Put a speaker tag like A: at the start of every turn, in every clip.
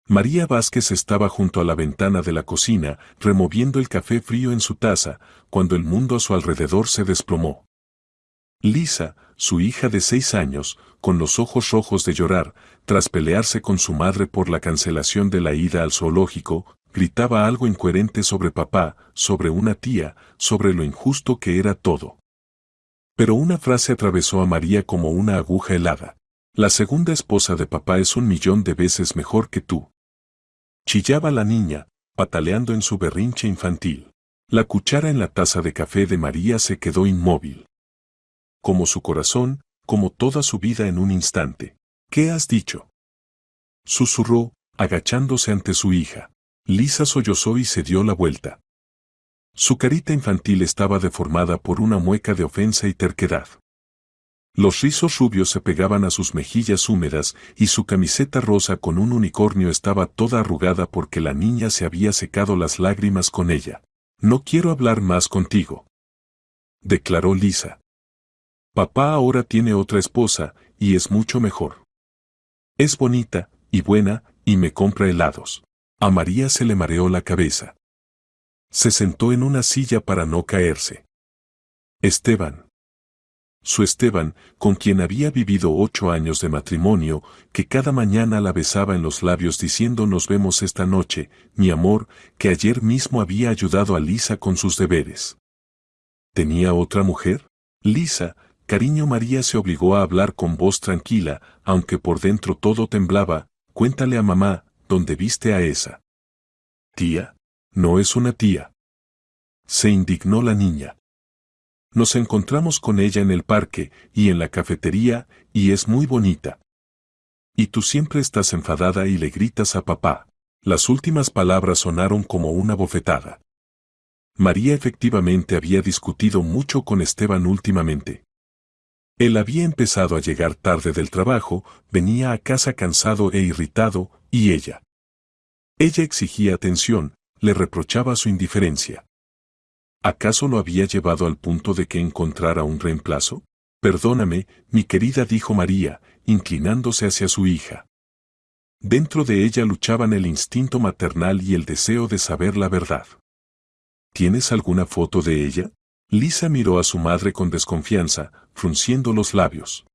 A: María Vázquez estaba junto a la ventana de la cocina, removiendo el café frío en su taza, cuando el mundo a su alrededor se desplomó. Lisa, su hija de 6 años, con los ojos rojos de llorar, tras pelearse con su madre por la cancelación de la ida al zoológico, gritaba algo incoherente sobre papá, sobre una tía, sobre lo injusto que era todo. Pero una frase atravesó a María como una aguja helada. La segunda esposa de papá es 1.000.000 de veces mejor que tú. Chillaba la niña, pataleando en su berrinche infantil. La cuchara en la taza de café de María se quedó inmóvil. Como su corazón, como toda su vida en un instante. ¿Qué has dicho?, susurró, agachándose ante su hija. Lisa sollozó y se dio la vuelta. Su carita infantil estaba deformada por una mueca de ofensa y terquedad. Los rizos rubios se pegaban a sus mejillas húmedas y su camiseta rosa con un unicornio estaba toda arrugada porque la niña se había secado las lágrimas con ella. No quiero hablar más contigo, declaró Lisa. Papá ahora tiene otra esposa, y es mucho mejor. Es bonita, y buena, y me compra helados. A María se le mareó la cabeza. Se sentó en una silla para no caerse. Esteban. Su Esteban, con quien había vivido 8 años de matrimonio, que cada mañana la besaba en los labios diciendo nos vemos esta noche, mi amor, que ayer mismo había ayudado a Lisa con sus deberes. ¿Tenía otra mujer? Lisa, cariño. María se obligó a hablar con voz tranquila, aunque por dentro todo temblaba. Cuéntale a mamá, ¿dónde viste a esa tía? No es una tía. Se indignó la niña. Nos encontramos con ella en el parque, y en la cafetería, y es muy bonita. Y tú siempre estás enfadada y le gritas a papá. Las últimas palabras sonaron como una bofetada. María efectivamente había discutido mucho con Esteban últimamente. Él había empezado a llegar tarde del trabajo, venía a casa cansado e irritado, y ella exigía atención, le reprochaba su indiferencia. ¿Acaso lo había llevado al punto de que encontrara un reemplazo? Perdóname, mi querida, dijo María, inclinándose hacia su hija. Dentro de ella luchaban el instinto maternal y el deseo de saber la verdad. ¿Tienes alguna foto de ella? Lisa miró a su madre con desconfianza, frunciendo los labios.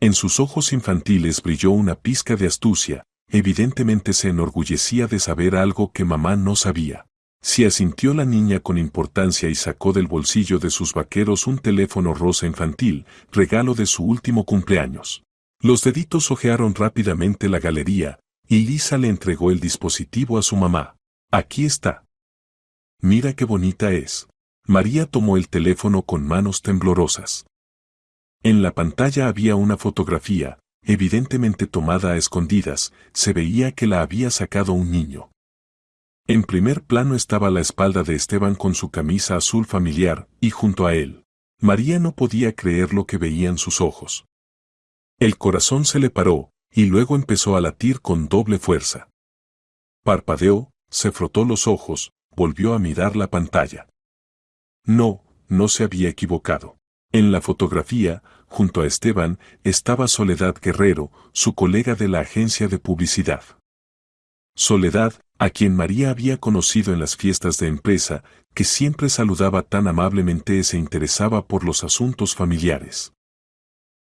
A: En sus ojos infantiles brilló una pizca de astucia, evidentemente se enorgullecía de saber algo que mamá no sabía. Sí, asintió la niña con importancia y sacó del bolsillo de sus vaqueros un teléfono rosa infantil, regalo de su último cumpleaños. Los deditos hojearon rápidamente la galería, y Lisa le entregó el dispositivo a su mamá. Aquí está. Mira qué bonita es. María tomó el teléfono con manos temblorosas. En la pantalla había una fotografía, evidentemente tomada a escondidas, se veía que la había sacado un niño. En primer plano estaba la espalda de Esteban con su camisa azul familiar, y junto a él, María no podía creer lo que veían sus ojos. El corazón se le paró, y luego empezó a latir con doble fuerza. Parpadeó, se frotó los ojos, volvió a mirar la pantalla. No se había equivocado. En la fotografía, junto a Esteban, estaba Soledad Guerrero, su colega de la agencia de publicidad. Soledad, a quien María había conocido en las fiestas de empresa, que siempre saludaba tan amablemente y se interesaba por los asuntos familiares.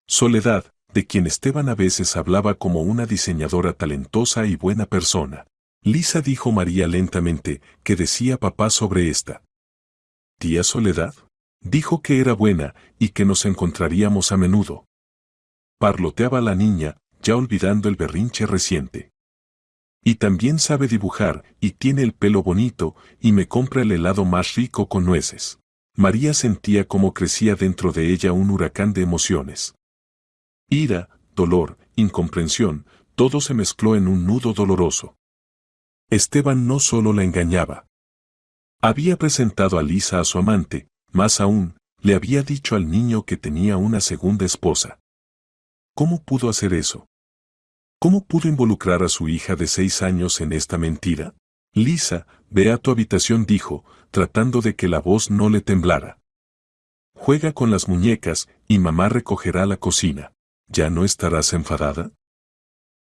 A: Soledad, de quien Esteban a veces hablaba como una diseñadora talentosa y buena persona. Lisa, dijo María lentamente, ¿qué decía papá sobre esta tía Soledad? Dijo que era buena y que nos encontraríamos a menudo. Parloteaba la niña, ya olvidando el berrinche reciente. Y también sabe dibujar, y tiene el pelo bonito, y me compra el helado más rico con nueces. María sentía cómo crecía dentro de ella un huracán de emociones. Ira, dolor, incomprensión, todo se mezcló en un nudo doloroso. Esteban no solo la engañaba. Había presentado a Lisa a su amante, más aún, le había dicho al niño que tenía una segunda esposa. ¿Cómo pudo hacer eso? ¿Cómo pudo involucrar a su hija de 6 años en esta mentira? Lisa, ve a tu habitación, dijo, tratando de que la voz no le temblara. Juega con las muñecas, y mamá recogerá la cocina. ¿Ya no estarás enfadada?,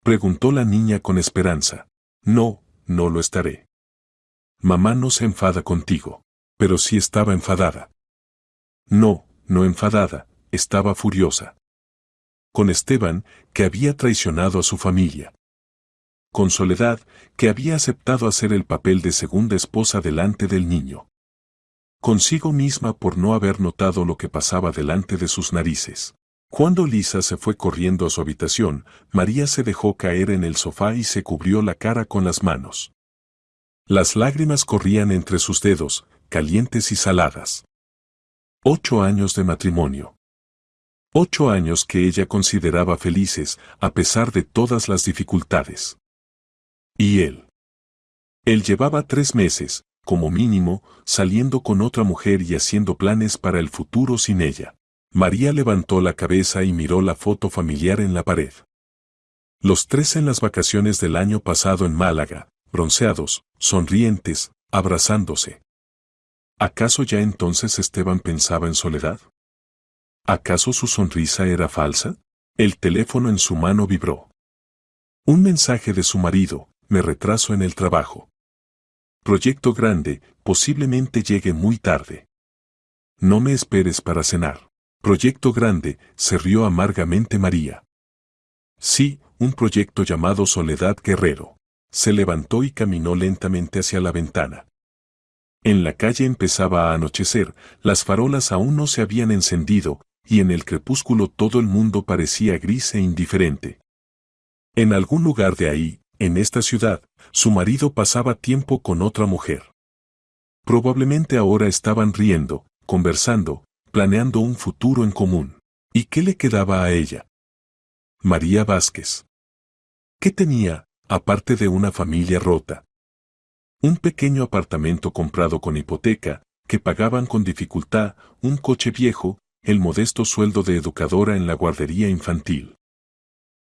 A: preguntó la niña con esperanza. No, no lo estaré. Mamá no se enfada contigo. Pero sí estaba enfadada. No, no enfadada, estaba furiosa. Con Esteban, que había traicionado a su familia. Con Soledad, que había aceptado hacer el papel de segunda esposa delante del niño. Consigo misma por no haber notado lo que pasaba delante de sus narices. Cuando Lisa se fue corriendo a su habitación, María se dejó caer en el sofá y se cubrió la cara con las manos. Las lágrimas corrían entre sus dedos, calientes y saladas. 8 años de matrimonio. 8 años que ella consideraba felices, a pesar de todas las dificultades. ¿Y él? Él llevaba 3 meses, como mínimo, saliendo con otra mujer y haciendo planes para el futuro sin ella. María levantó la cabeza y miró la foto familiar en la pared. Los 3 en las vacaciones del año pasado en Málaga, bronceados, sonrientes, abrazándose. ¿Acaso ya entonces Esteban pensaba en Soledad? ¿Acaso su sonrisa era falsa? El teléfono en su mano vibró. Un mensaje de su marido: me retraso en el trabajo. Proyecto grande, posiblemente llegue muy tarde. No me esperes para cenar. Proyecto grande, se rió amargamente María. Sí, un proyecto llamado Soledad Guerrero. Se levantó y caminó lentamente hacia la ventana. En la calle empezaba a anochecer, las farolas aún no se habían encendido, y en el crepúsculo todo el mundo parecía gris e indiferente. En algún lugar de ahí, en esta ciudad, su marido pasaba tiempo con otra mujer. Probablemente ahora estaban riendo, conversando, planeando un futuro en común. ¿Y qué le quedaba a ella? María Vázquez. ¿Qué tenía, aparte de una familia rota? Un pequeño apartamento comprado con hipoteca, que pagaban con dificultad, un coche viejo, el modesto sueldo de educadora en la guardería infantil.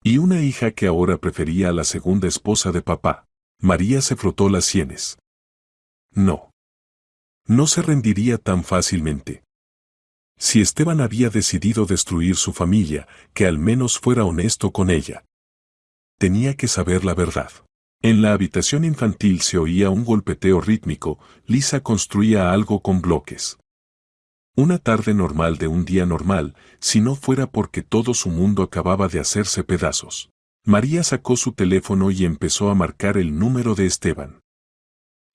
A: Y una hija que ahora prefería a la segunda esposa de papá. María se frotó las sienes. No. No se rendiría tan fácilmente. Si Esteban había decidido destruir su familia, que al menos fuera honesto con ella. Tenía que saber la verdad. En la habitación infantil se oía un golpeteo rítmico. Lisa construía algo con bloques. Una tarde normal de un día normal, si no fuera porque todo su mundo acababa de hacerse pedazos. María sacó su teléfono y empezó a marcar el número de Esteban.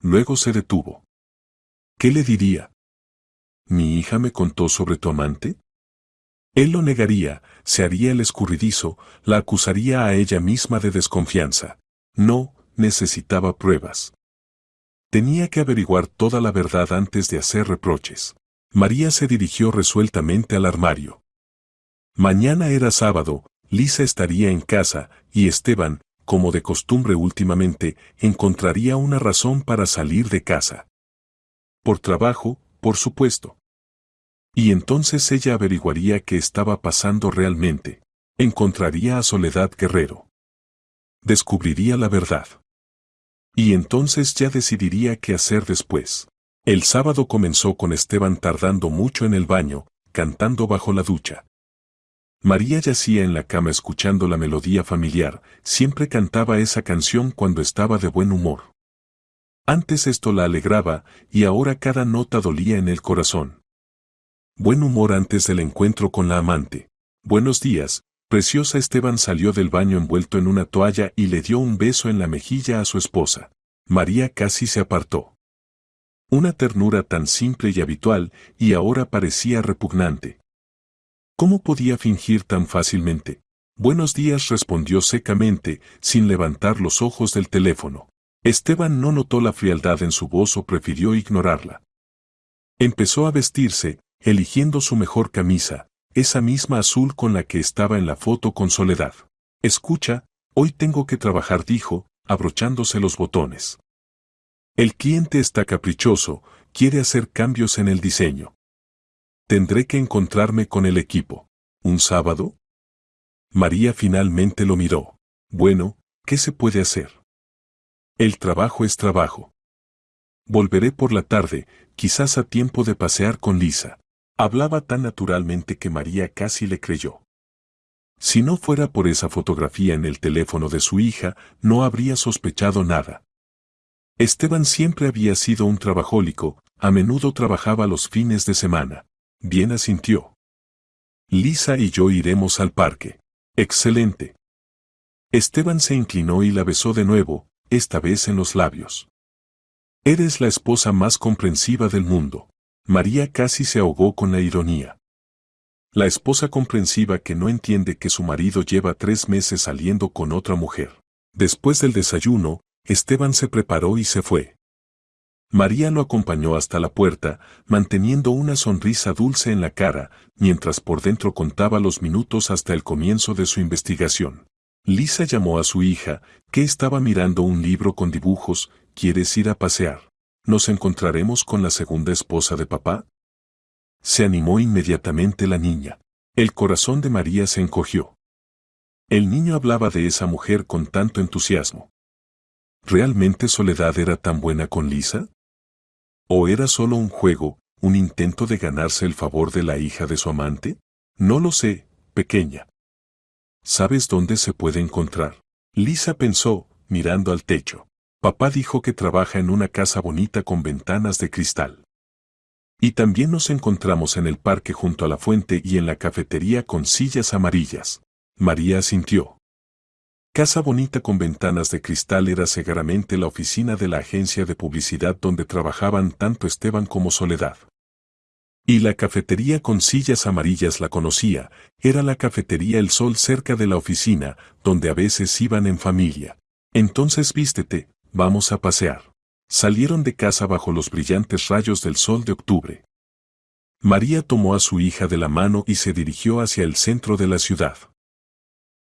A: Luego se detuvo. ¿Qué le diría? ¿Mi hija me contó sobre tu amante? Él lo negaría, se haría el escurridizo, la acusaría a ella misma de desconfianza. No, necesitaba pruebas. Tenía que averiguar toda la verdad antes de hacer reproches. María se dirigió resueltamente al armario. Mañana era sábado, Lisa estaría en casa, y Esteban, como de costumbre últimamente, encontraría una razón para salir de casa. Por trabajo, por supuesto. Y entonces ella averiguaría qué estaba pasando realmente. Encontraría a Soledad Guerrero. Descubriría la verdad. Y entonces ya decidiría qué hacer después. El sábado comenzó con Esteban tardando mucho en el baño, cantando bajo la ducha. María yacía en la cama escuchando la melodía familiar, siempre cantaba esa canción cuando estaba de buen humor. Antes esto la alegraba, y ahora cada nota dolía en el corazón. Buen humor antes del encuentro con la amante. Buenos días, preciosa. Esteban salió del baño envuelto en una toalla y le dio un beso en la mejilla a su esposa. María casi se apartó. Una ternura tan simple y habitual, y ahora parecía repugnante. ¿Cómo podía fingir tan fácilmente? Buenos días, respondió secamente, sin levantar los ojos del teléfono. Esteban no notó la frialdad en su voz o prefirió ignorarla. Empezó a vestirse, eligiendo su mejor camisa, esa misma azul con la que estaba en la foto con Soledad. Escucha, hoy tengo que trabajar, dijo, abrochándose los botones. El cliente está caprichoso, quiere hacer cambios en el diseño. Tendré que encontrarme con el equipo. ¿Un sábado? María finalmente lo miró. Bueno, ¿qué se puede hacer? El trabajo es trabajo. Volveré por la tarde, quizás a tiempo de pasear con Lisa. Hablaba tan naturalmente que María casi le creyó. Si no fuera por esa fotografía en el teléfono de su hija, no habría sospechado nada. Esteban siempre había sido un trabajólico, a menudo trabajaba los fines de semana. Bien asintió. Lisa y yo iremos al parque. Excelente. Esteban se inclinó y la besó de nuevo, esta vez en los labios. Eres la esposa más comprensiva del mundo. María casi se ahogó con la ironía. La esposa comprensiva que no entiende que su marido lleva 3 meses saliendo con otra mujer. Después del desayuno, Esteban se preparó y se fue. María lo acompañó hasta la puerta, manteniendo una sonrisa dulce en la cara, mientras por dentro contaba los minutos hasta el comienzo de su investigación. Lisa llamó a su hija, que estaba mirando un libro con dibujos. ¿Quieres ir a pasear? ¿Nos encontraremos con la segunda esposa de papá? Se animó inmediatamente la niña. El corazón de María se encogió. El niño hablaba de esa mujer con tanto entusiasmo. ¿Realmente Soledad era tan buena con Lisa? ¿O era solo un juego, un intento de ganarse el favor de la hija de su amante? No lo sé, pequeña. ¿Sabes dónde se puede encontrar? Lisa pensó, mirando al techo. Papá dijo que trabaja en una casa bonita con ventanas de cristal. Y también nos encontramos en el parque junto a la fuente y en la cafetería con sillas amarillas. María asintió. Casa bonita con ventanas de cristal era seguramente la oficina de la agencia de publicidad donde trabajaban tanto Esteban como Soledad. Y la cafetería con sillas amarillas la conocía, era la cafetería El Sol cerca de la oficina, donde a veces iban en familia. Entonces vístete, vamos a pasear. Salieron de casa bajo los brillantes rayos del sol de octubre. María tomó a su hija de la mano y se dirigió hacia el centro de la ciudad.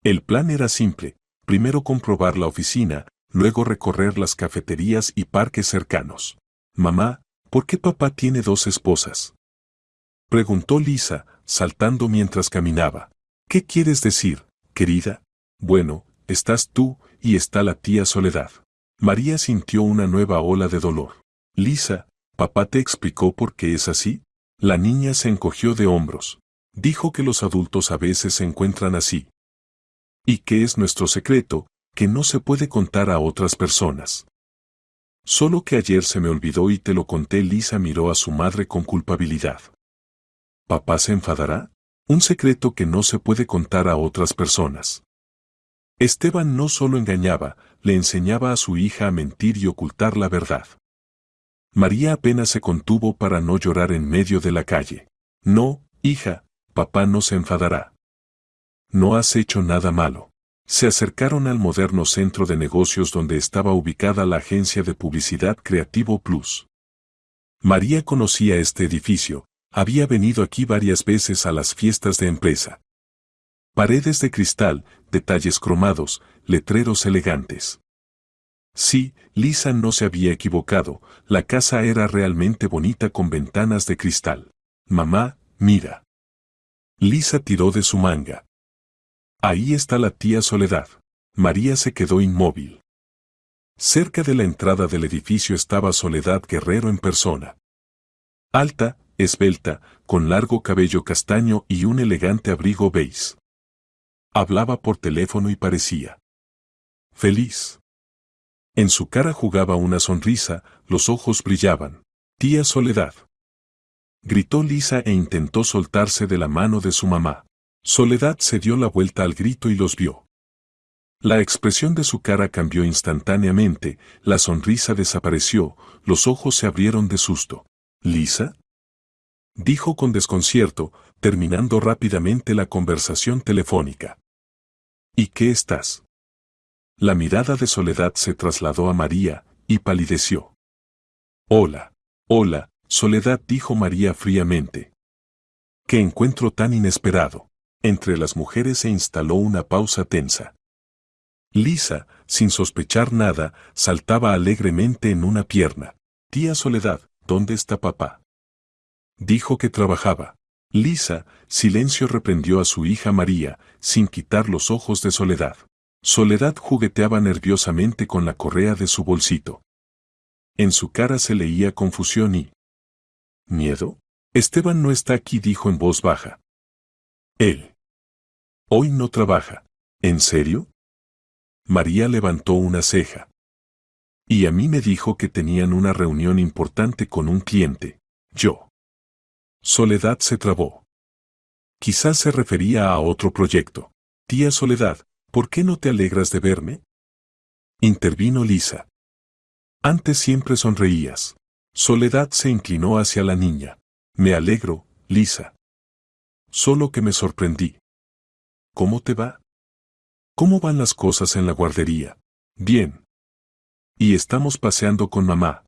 A: El plan era simple, primero comprobar la oficina, luego recorrer las cafeterías y parques cercanos. Mamá, ¿por qué papá tiene 2 esposas? Preguntó Lisa, saltando mientras caminaba. ¿Qué quieres decir, querida? Bueno, estás tú, y está la tía Soledad. María sintió una nueva ola de dolor. Lisa, ¿papá te explicó por qué es así? La niña se encogió de hombros. Dijo que los adultos a veces se encuentran así. Y que es nuestro secreto, que no se puede contar a otras personas. Solo que ayer se me olvidó y te lo conté. Lisa miró a su madre con culpabilidad. ¿Papá se enfadará? Un secreto que no se puede contar a otras personas. Esteban no solo engañaba, le enseñaba a su hija a mentir y ocultar la verdad. María apenas se contuvo para no llorar en medio de la calle. No, hija, papá no se enfadará. No has hecho nada malo. Se acercaron al moderno centro de negocios donde estaba ubicada la agencia de publicidad Creativo Plus. María conocía este edificio, había venido aquí varias veces a las fiestas de empresa. Paredes de cristal, detalles cromados, letreros elegantes. Sí, Lisa no se había equivocado, la casa era realmente bonita con ventanas de cristal. Mamá, mira. Lisa tiró de su manga. Ahí está la tía Soledad. María se quedó inmóvil. Cerca de la entrada del edificio estaba Soledad Guerrero en persona. Alta, esbelta, con largo cabello castaño y un elegante abrigo beige. Hablaba por teléfono y parecía feliz. En su cara jugaba una sonrisa, los ojos brillaban. Tía Soledad. Gritó Lisa e intentó soltarse de la mano de su mamá. Soledad se dio la vuelta al grito y los vio. La expresión de su cara cambió instantáneamente, la sonrisa desapareció, los ojos se abrieron de susto. ¿Lisa? Dijo con desconcierto, terminando rápidamente la conversación telefónica. ¿Y qué estás? La mirada de Soledad se trasladó a María, y palideció. Hola, hola, Soledad, dijo María fríamente. ¿Qué encuentro tan inesperado? Entre las mujeres se instaló una pausa tensa. Lisa, sin sospechar nada, saltaba alegremente en una pierna. Tía Soledad, ¿dónde está papá? Dijo que trabajaba. Lisa, silencio, reprendió a su hija María, sin quitar los ojos de Soledad. Soledad jugueteaba nerviosamente con la correa de su bolsito. En su cara se leía confusión y miedo. Esteban no está aquí, dijo en voz baja. Él. Hoy no trabaja. ¿En serio? María levantó una ceja. Y a mí me dijo que tenían una reunión importante con un cliente. Yo. Soledad se trabó. Quizás se refería a otro proyecto. Tía Soledad, ¿por qué no te alegras de verme? Intervino Lisa. Antes siempre sonreías. Soledad se inclinó hacia la niña. Me alegro, Lisa. Solo que me sorprendí. ¿Cómo te va? ¿Cómo van las cosas en la guardería? Bien. Y estamos paseando con mamá.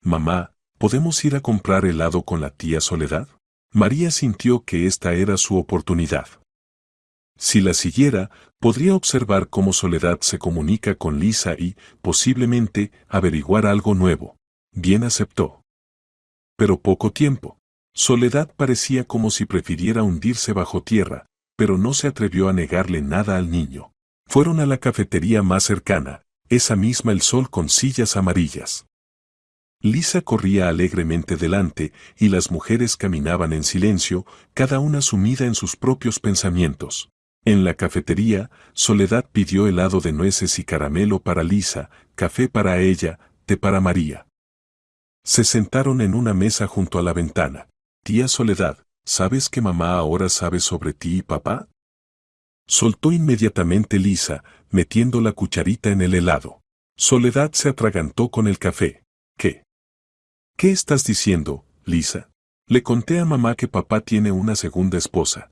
A: Mamá, ¿podemos ir a comprar helado con la tía Soledad? María sintió que esta era su oportunidad. Si la siguiera, podría observar cómo Soledad se comunica con Lisa y, posiblemente, averiguar algo nuevo. Bien aceptó. Pero poco tiempo. Soledad parecía como si prefiriera hundirse bajo tierra, pero no se atrevió a negarle nada al niño. Fueron a la cafetería más cercana, esa misma El Sol con sillas amarillas. Lisa corría alegremente delante y las mujeres caminaban en silencio, cada una sumida en sus propios pensamientos. En la cafetería, Soledad pidió helado de nueces y caramelo para Lisa, café para ella, té para María. Se sentaron en una mesa junto a la ventana. Tía Soledad, ¿sabes que mamá ahora sabe sobre ti y papá? Soltó inmediatamente Lisa, metiendo la cucharita en el helado. Soledad se atragantó con el café. ¿Qué? ¿Qué estás diciendo, Lisa? Le conté a mamá que papá tiene una segunda esposa.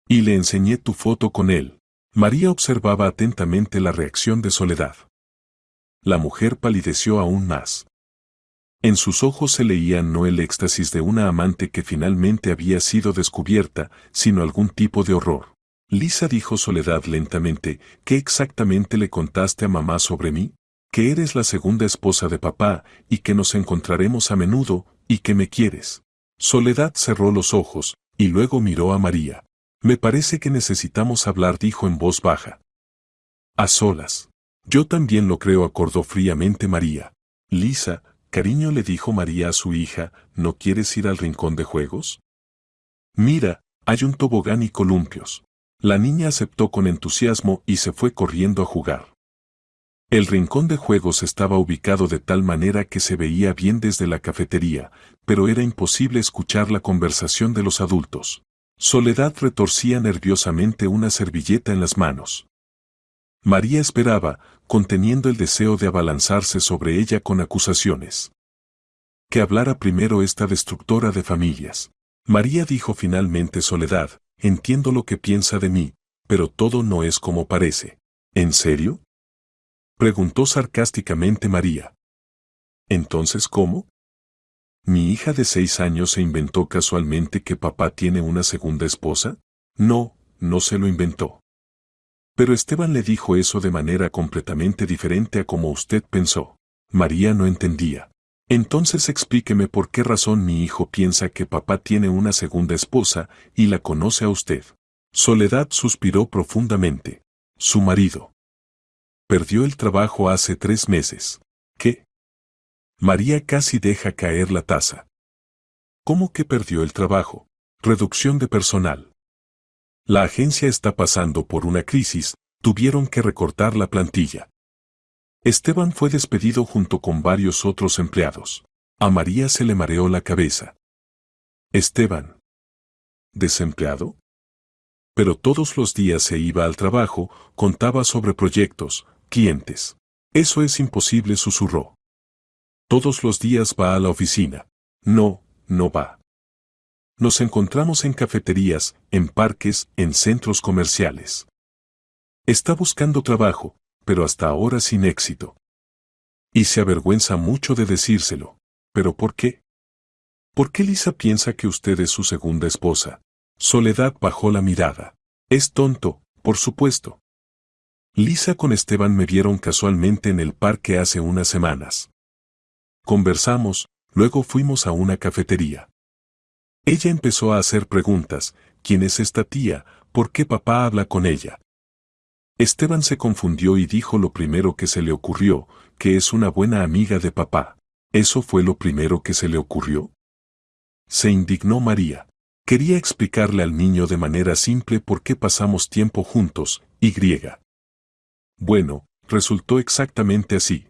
A: Y le enseñé tu foto con él. María observaba atentamente la reacción de Soledad. La mujer palideció aún más. En sus ojos se leía no el éxtasis de una amante que finalmente había sido descubierta, sino algún tipo de horror. Lisa, dijo Soledad lentamente, ¿qué exactamente le contaste a mamá sobre mí? Que eres la segunda esposa de papá, y que nos encontraremos a menudo, y que me quieres. Soledad cerró los ojos, y luego miró a María. Me parece que necesitamos hablar, dijo en voz baja. A solas. Yo también lo creo, acordó fríamente María. Lisa, cariño, le dijo María a su hija, ¿no quieres ir al rincón de juegos? Mira, hay un tobogán y columpios. La niña aceptó con entusiasmo y se fue corriendo a jugar. El rincón de juegos estaba ubicado de tal manera que se veía bien desde la cafetería, pero era imposible escuchar la conversación de los adultos. Soledad retorcía nerviosamente una servilleta en las manos. María esperaba, conteniendo el deseo de abalanzarse sobre ella con acusaciones. Que hablara primero esta destructora de familias. María, dijo finalmente Soledad, entiendo lo que piensa de mí, pero todo no es como parece. ¿En serio? Preguntó sarcásticamente María. ¿Entonces cómo? ¿Mi hija de 6 años se inventó casualmente que papá tiene una segunda esposa? No, no se lo inventó. Pero Esteban le dijo eso de manera completamente diferente a como usted pensó. María no entendía. Entonces explíqueme por qué razón mi hijo piensa que papá tiene una segunda esposa y la conoce a usted. Soledad suspiró profundamente. Su marido. Perdió el trabajo hace 3 meses. ¿Qué? María casi deja caer la taza. ¿Cómo que perdió el trabajo? Reducción de personal. La agencia está pasando por una crisis, tuvieron que recortar la plantilla. Esteban fue despedido junto con varios otros empleados. A María se le mareó la cabeza. Esteban. ¿Desempleado? Pero todos los días se iba al trabajo, contaba sobre proyectos, clientes. Eso es imposible, susurró. Todos los días va a la oficina. No, no va. Nos encontramos en cafeterías, en parques, en centros comerciales. Está buscando trabajo, pero hasta ahora sin éxito. Y se avergüenza mucho de decírselo. ¿Pero por qué? ¿Por qué Lisa piensa que usted es su segunda esposa? Soledad bajó la mirada. Es tonto, por supuesto. Lisa con Esteban me vieron casualmente en el parque hace unas semanas. Conversamos, luego fuimos a una cafetería. Ella empezó a hacer preguntas. ¿Quién es esta tía? ¿Por qué papá habla con ella? Esteban se confundió y dijo lo primero que se le ocurrió, que es una buena amiga de papá. ¿Eso fue lo primero que se le ocurrió? Se indignó María. Quería explicarle al niño de manera simple por qué pasamos tiempo juntos, y. Bueno, resultó exactamente así.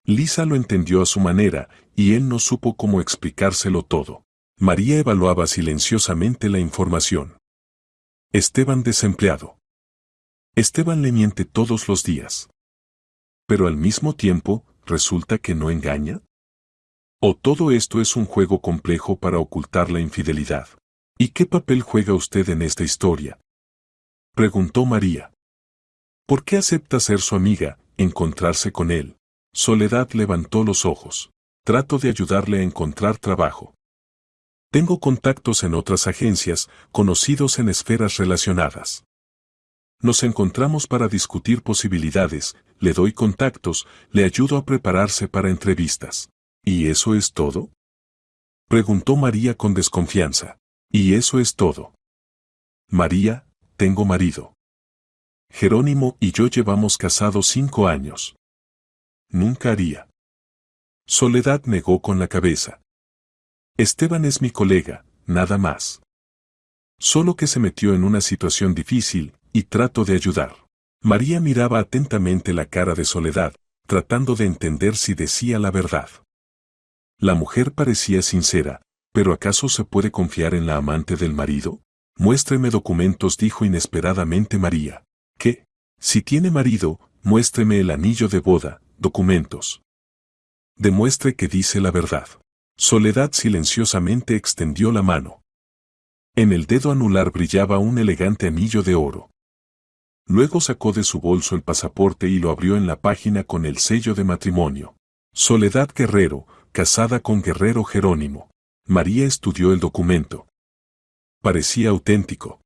A: Lisa lo entendió a su manera, y él no supo cómo explicárselo todo. María evaluaba silenciosamente la información. Esteban desempleado. Esteban le miente todos los días. Pero al mismo tiempo, ¿resulta que no engaña? ¿O todo esto es un juego complejo para ocultar la infidelidad? ¿Y qué papel juega usted en esta historia?, preguntó María. ¿Por qué acepta ser su amiga, encontrarse con él? Soledad levantó los ojos. Trato de ayudarle a encontrar trabajo. Tengo contactos en otras agencias, conocidos en esferas relacionadas. Nos encontramos para discutir posibilidades, le doy contactos, le ayudo a prepararse para entrevistas. ¿Y eso es todo?, preguntó María con desconfianza. ¿Y eso es todo? María, tengo marido. Jerónimo y yo llevamos casados 5 años. Nunca haría. Soledad negó con la cabeza. Esteban es mi colega, nada más. Solo que se metió en una situación difícil, y trato de ayudar. María miraba atentamente la cara de Soledad, tratando de entender si decía la verdad. La mujer parecía sincera, pero ¿acaso se puede confiar en la amante del marido? Muéstreme documentos, dijo inesperadamente María. ¿Qué? Si tiene marido, muéstreme el anillo de boda, documentos. Demuestre que dice la verdad. Soledad silenciosamente extendió la mano. En el dedo anular brillaba un elegante anillo de oro. Luego sacó de su bolso el pasaporte y lo abrió en la página con el sello de matrimonio. Soledad Guerrero, casada con Guerrero Jerónimo. María estudió el documento. Parecía auténtico.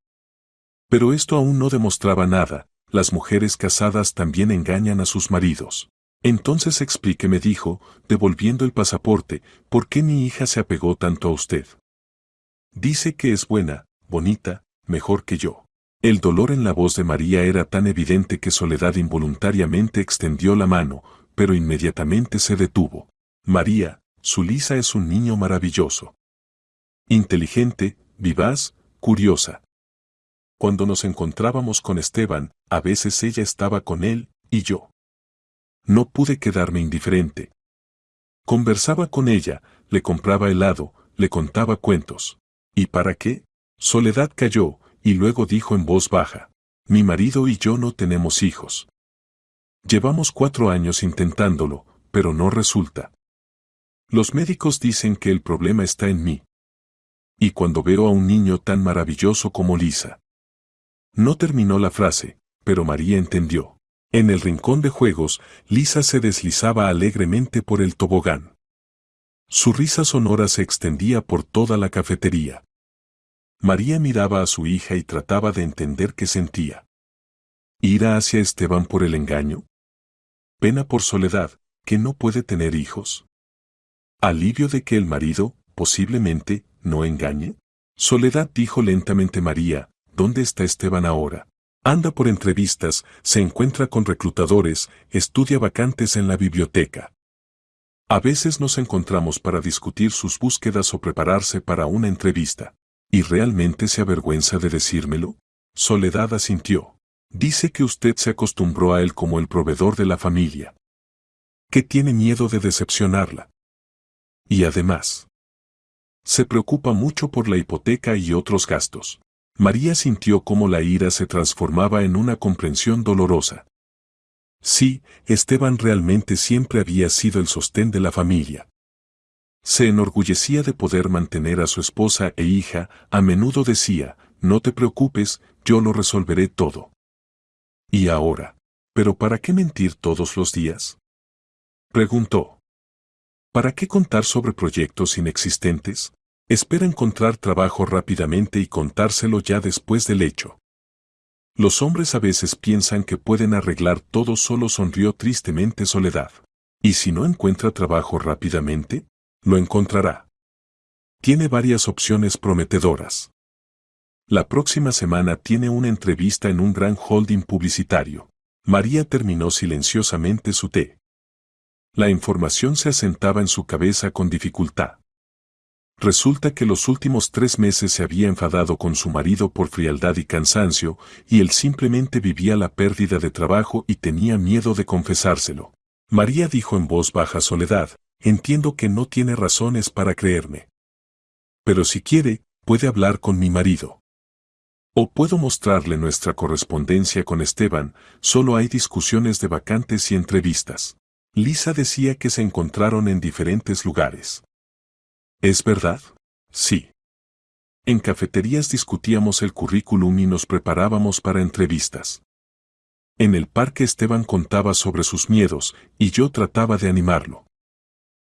A: Pero esto aún no demostraba nada, las mujeres casadas también engañan a sus maridos. Entonces explíqueme, dijo, devolviendo el pasaporte, ¿por qué mi hija se apegó tanto a usted? Dice que es buena, bonita, mejor que yo. El dolor en la voz de María era tan evidente que Soledad involuntariamente extendió la mano, pero inmediatamente se detuvo. María, su Lisa es un niño maravilloso. Inteligente, vivaz, curiosa. Cuando nos encontrábamos con Esteban, a veces ella estaba con él, y yo. No pude quedarme indiferente. Conversaba con ella, le compraba helado, le contaba cuentos. ¿Y para qué? Soledad calló, y luego dijo en voz baja. Mi marido y yo no tenemos hijos. Llevamos 4 años intentándolo, pero no resulta. Los médicos dicen que el problema está en mí. Y cuando veo a un niño tan maravilloso como Lisa. No terminó la frase, pero María entendió. En el rincón de juegos, Lisa se deslizaba alegremente por el tobogán. Su risa sonora se extendía por toda la cafetería. María miraba a su hija y trataba de entender qué sentía. ¿Ira hacia Esteban por el engaño? ¿Pena por Soledad, que no puede tener hijos? ¿Alivio de que el marido, posiblemente, no engañe? Soledad, dijo lentamente María, ¿dónde está Esteban ahora? Anda por entrevistas, se encuentra con reclutadores, estudia vacantes en la biblioteca. A veces nos encontramos para discutir sus búsquedas o prepararse para una entrevista. ¿Y realmente se avergüenza de decírmelo? Soledad asintió. Dice que usted se acostumbró a él como el proveedor de la familia. Que tiene miedo de decepcionarla. Y además, se preocupa mucho por la hipoteca y otros gastos. María sintió cómo la ira se transformaba en una comprensión dolorosa. Sí, Esteban realmente siempre había sido el sostén de la familia. Se enorgullecía de poder mantener a su esposa e hija, a menudo decía, no te preocupes, yo lo resolveré todo. ¿Y ahora? ¿Pero para qué mentir todos los días?, preguntó. ¿Para qué contar sobre proyectos inexistentes? Espera encontrar trabajo rápidamente y contárselo ya después del hecho. Los hombres a veces piensan que pueden arreglar todo solo, sonrió tristemente Soledad. ¿Y si no encuentra trabajo rápidamente? Lo encontrará. Tiene varias opciones prometedoras. La próxima semana tiene una entrevista en un gran holding publicitario. María terminó silenciosamente su té. La información se asentaba en su cabeza con dificultad. Resulta que los últimos 3 meses se había enfadado con su marido por frialdad y cansancio, y él simplemente vivía la pérdida de trabajo y tenía miedo de confesárselo. María dijo en voz baja a Soledad: entiendo que no tiene razones para creerme. Pero si quiere, puede hablar con mi marido. O puedo mostrarle nuestra correspondencia con Esteban, solo hay discusiones de vacantes y entrevistas. Lisa decía que se encontraron en diferentes lugares. ¿Es verdad? Sí. En cafeterías discutíamos el currículum y nos preparábamos para entrevistas. En el parque Esteban contaba sobre sus miedos, y yo trataba de animarlo.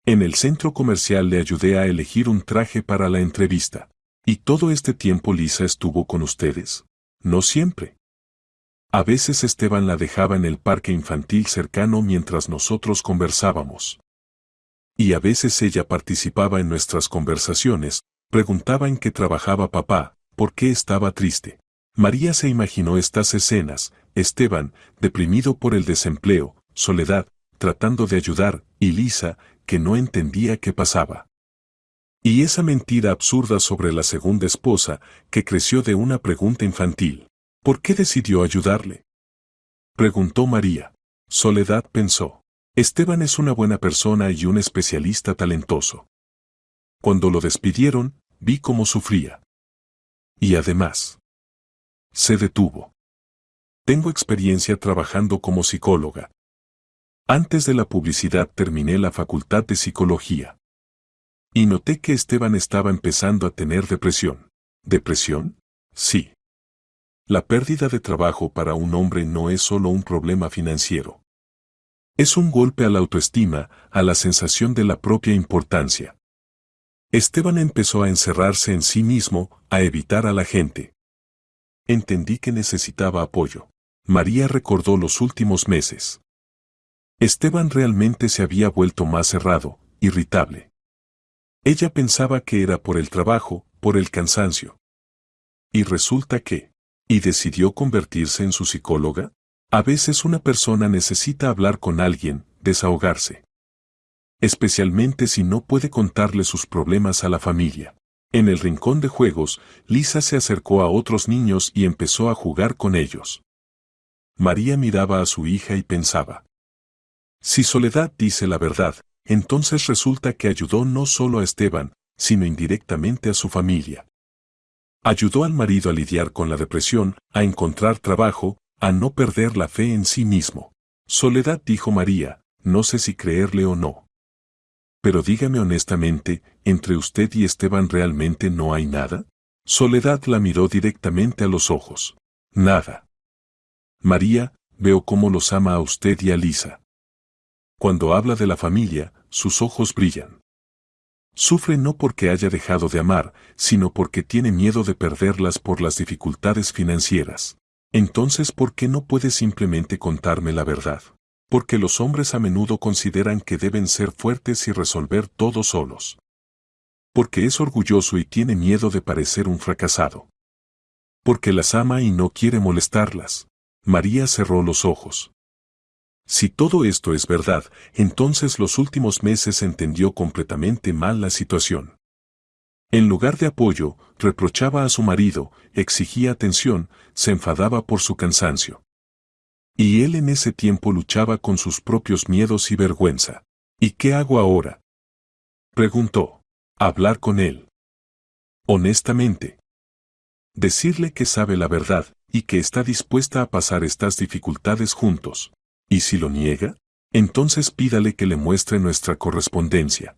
A: En el centro comercial le ayudé a elegir un traje para la entrevista. ¿Y todo este tiempo Lisa estuvo con ustedes? No siempre. A veces Esteban la dejaba en el parque infantil cercano mientras nosotros conversábamos. Y a veces ella participaba en nuestras conversaciones, preguntaba en qué trabajaba papá, por qué estaba triste. María se imaginó estas escenas: Esteban, deprimido por el desempleo, Soledad, tratando de ayudar, y Lisa, que no entendía qué pasaba. Y esa mentira absurda sobre la segunda esposa, que creció de una pregunta infantil. ¿Por qué decidió ayudarle?, preguntó María. Soledad pensó: Esteban es una buena persona y un especialista talentoso. Cuando lo despidieron, vi cómo sufría. Y además, se detuvo. Tengo experiencia trabajando como psicóloga. Antes de la publicidad terminé la facultad de psicología. Y noté que Esteban estaba empezando a tener depresión. ¿Depresión? Sí. La pérdida de trabajo para un hombre no es solo un problema financiero. Es un golpe a la autoestima, a la sensación de la propia importancia. Esteban empezó a encerrarse en sí mismo, a evitar a la gente. Entendí que necesitaba apoyo. María recordó los últimos meses. Esteban realmente se había vuelto más cerrado, irritable. Ella pensaba que era por el trabajo, por el cansancio. Y resulta que... ¿Y decidió convertirse en su psicóloga? A veces una persona necesita hablar con alguien, desahogarse. Especialmente si no puede contarle sus problemas a la familia. En el rincón de juegos, Lisa se acercó a otros niños y empezó a jugar con ellos. María miraba a su hija y pensaba: si Soledad dice la verdad, entonces resulta que ayudó no solo a Esteban, sino indirectamente a su familia. Ayudó al marido a lidiar con la depresión, a encontrar trabajo, a no perder la fe en sí mismo. Soledad, dijo María, no sé si creerle o no. Pero dígame honestamente, ¿entre usted y Esteban realmente no hay nada? Soledad la miró directamente a los ojos. Nada. María, veo cómo los ama a usted y a Lisa. Cuando habla de la familia, sus ojos brillan. Sufre no porque haya dejado de amar, sino porque tiene miedo de perderlas por las dificultades financieras. Entonces, ¿por qué no puede simplemente contarme la verdad? Porque los hombres a menudo consideran que deben ser fuertes y resolver todo solos. Porque es orgulloso y tiene miedo de parecer un fracasado. Porque las ama y no quiere molestarlas. María cerró los ojos. Si todo esto es verdad, entonces los últimos meses entendió completamente mal la situación. En lugar de apoyo, reprochaba a su marido, exigía atención, se enfadaba por su cansancio. Y él en ese tiempo luchaba con sus propios miedos y vergüenza. ¿Y qué hago ahora?, preguntó. Hablar con él. Honestamente. Decirle que sabe la verdad, y que está dispuesta a pasar estas dificultades juntos. ¿Y si lo niega? Entonces pídale que le muestre nuestra correspondencia.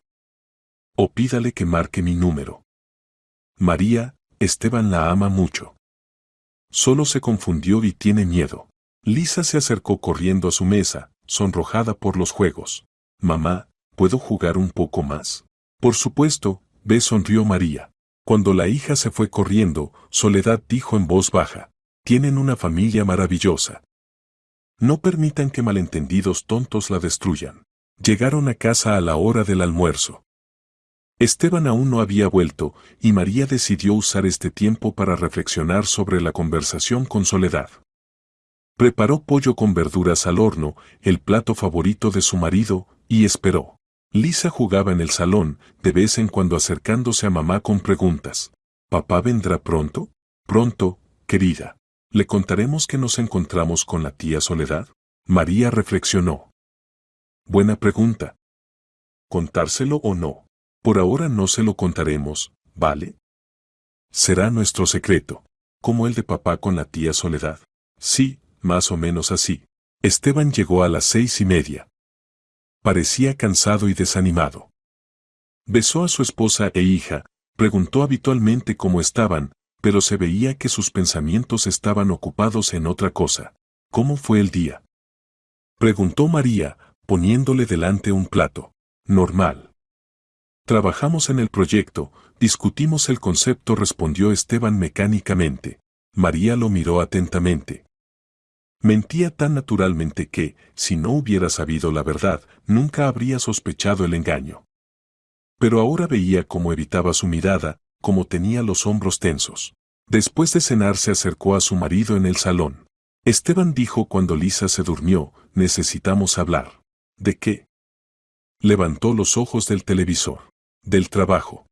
A: O pídale que marque mi número. María, Esteban la ama mucho. Solo se confundió y tiene miedo. Lisa se acercó corriendo a su mesa, sonrojada por los juegos. Mamá, ¿puedo jugar un poco más? Por supuesto, sonrió María. Cuando la hija se fue corriendo, Soledad dijo en voz baja: tienen una familia maravillosa. No permitan que malentendidos tontos la destruyan. Llegaron a casa a la hora del almuerzo. Esteban aún no había vuelto, y María decidió usar este tiempo para reflexionar sobre la conversación con Soledad. Preparó pollo con verduras al horno, el plato favorito de su marido, y esperó. Lisa jugaba en el salón, de vez en cuando acercándose a mamá con preguntas. ¿Papá vendrá pronto? Pronto, querida. ¿Le contaremos que nos encontramos con la tía Soledad? María reflexionó. Buena pregunta. ¿Contárselo o no? Por ahora no se lo contaremos, ¿vale? Será nuestro secreto. ¿Como el de papá con la tía Soledad? Sí, más o menos así. Esteban llegó a las 6:30. Parecía cansado y desanimado. Besó a su esposa e hija, preguntó habitualmente cómo estaban, pero se veía que sus pensamientos estaban ocupados en otra cosa. ¿Cómo fue el día? Preguntó María, poniéndole delante un plato. Normal. Trabajamos en el proyecto, discutimos el concepto, respondió Esteban mecánicamente. María lo miró atentamente. Mentía tan naturalmente que, si no hubiera sabido la verdad, nunca habría sospechado el engaño. Pero ahora veía cómo evitaba su mirada, cómo tenía los hombros tensos. Después de cenar se acercó a su marido en el salón. Esteban dijo cuando Lisa se durmió, necesitamos hablar. ¿De qué? Levantó los ojos del televisor. Del trabajo.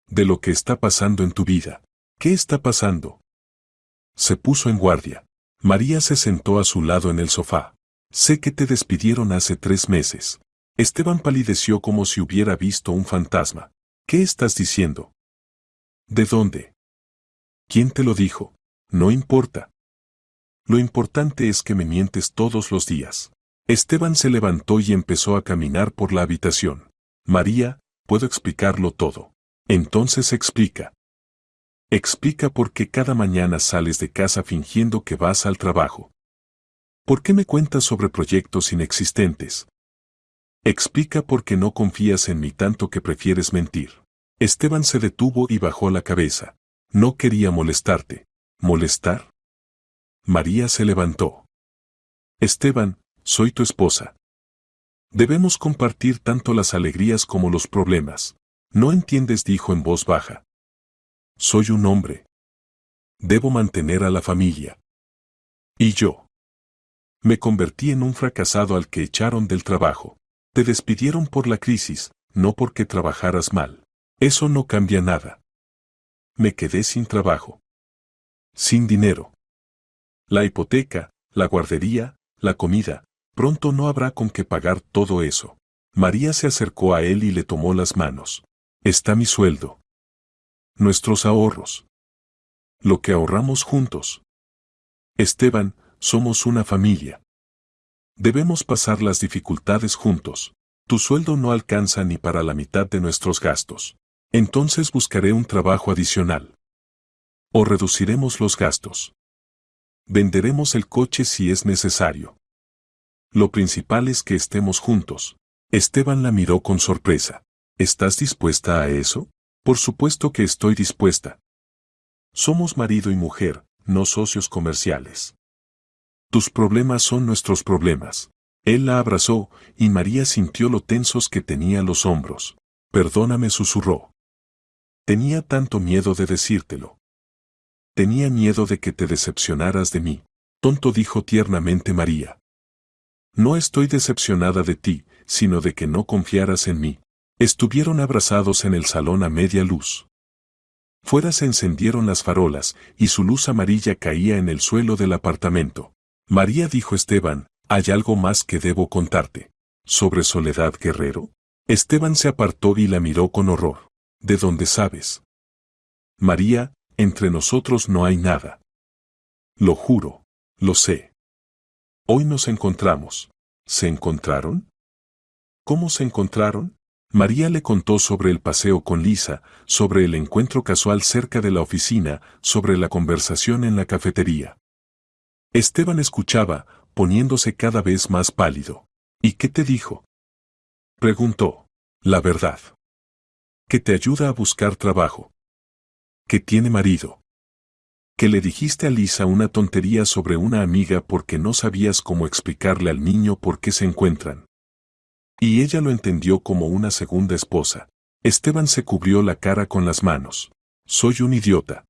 A: De lo que está pasando en tu vida. ¿Qué está pasando? Se puso en guardia. María se sentó a su lado en el sofá. Sé que te despidieron hace 3 meses. Esteban palideció como si hubiera visto un fantasma. ¿Qué estás diciendo? ¿De dónde? ¿Quién te lo dijo? No importa. Lo importante es que me mientes todos los días. Esteban se levantó y empezó a caminar por la habitación. María, puedo explicarlo todo. Entonces explica. Explica por qué cada mañana sales de casa fingiendo que vas al trabajo. ¿Por qué me cuentas sobre proyectos inexistentes? Explica por qué no confías en mí tanto que prefieres mentir. Esteban se detuvo y bajó la cabeza. No quería molestarte. ¿Molestar? María se levantó. Esteban, soy tu esposa. Debemos compartir tanto las alegrías como los problemas. ¿No entiendes?, dijo en voz baja. Soy un hombre. Debo mantener a la familia. ¿Y yo? Me convertí en un fracasado al que echaron del trabajo. Te despidieron por la crisis, no porque trabajaras mal. Eso no cambia nada. Me quedé sin trabajo. Sin dinero. La hipoteca, la guardería, la comida, pronto no habrá con qué pagar todo eso. María se acercó a él y le tomó las manos. Está mi sueldo. Nuestros ahorros. Lo que ahorramos juntos. Esteban, somos una familia. Debemos pasar las dificultades juntos. Tu sueldo no alcanza ni para la mitad de nuestros gastos. Entonces buscaré un trabajo adicional. O reduciremos los gastos. Venderemos el coche si es necesario. Lo principal es que estemos juntos. Esteban la miró con sorpresa. ¿Estás dispuesta a eso? Por supuesto que estoy dispuesta. Somos marido y mujer, no socios comerciales. Tus problemas son nuestros problemas. Él la abrazó, y María sintió lo tensos que tenía los hombros. Perdóname, susurró. Tenía tanto miedo de decírtelo. Tenía miedo de que te decepcionaras de mí. Tonto, dijo tiernamente María. No estoy decepcionada de ti, sino de que no confiaras en mí. Estuvieron abrazados en el salón a media luz. Fuera se encendieron las farolas, y su luz amarilla caía en el suelo del apartamento. María, dijo Esteban, hay algo más que debo contarte. ¿Sobre Soledad Guerrero? Esteban se apartó y la miró con horror. ¿De dónde sabes? María, entre nosotros no hay nada. Lo juro, lo sé. Hoy nos encontramos. ¿Se encontraron? ¿Cómo se encontraron? María le contó sobre el paseo con Lisa, sobre el encuentro casual cerca de la oficina, sobre la conversación en la cafetería. Esteban escuchaba, poniéndose cada vez más pálido. ¿Y qué te dijo? Preguntó. La verdad. Que te ayuda a buscar trabajo. Que tiene marido. Que le dijiste a Lisa una tontería sobre una amiga porque no sabías cómo explicarle al niño por qué se encuentran. Y ella lo entendió como una segunda esposa. Esteban se cubrió la cara con las manos. Soy un idiota.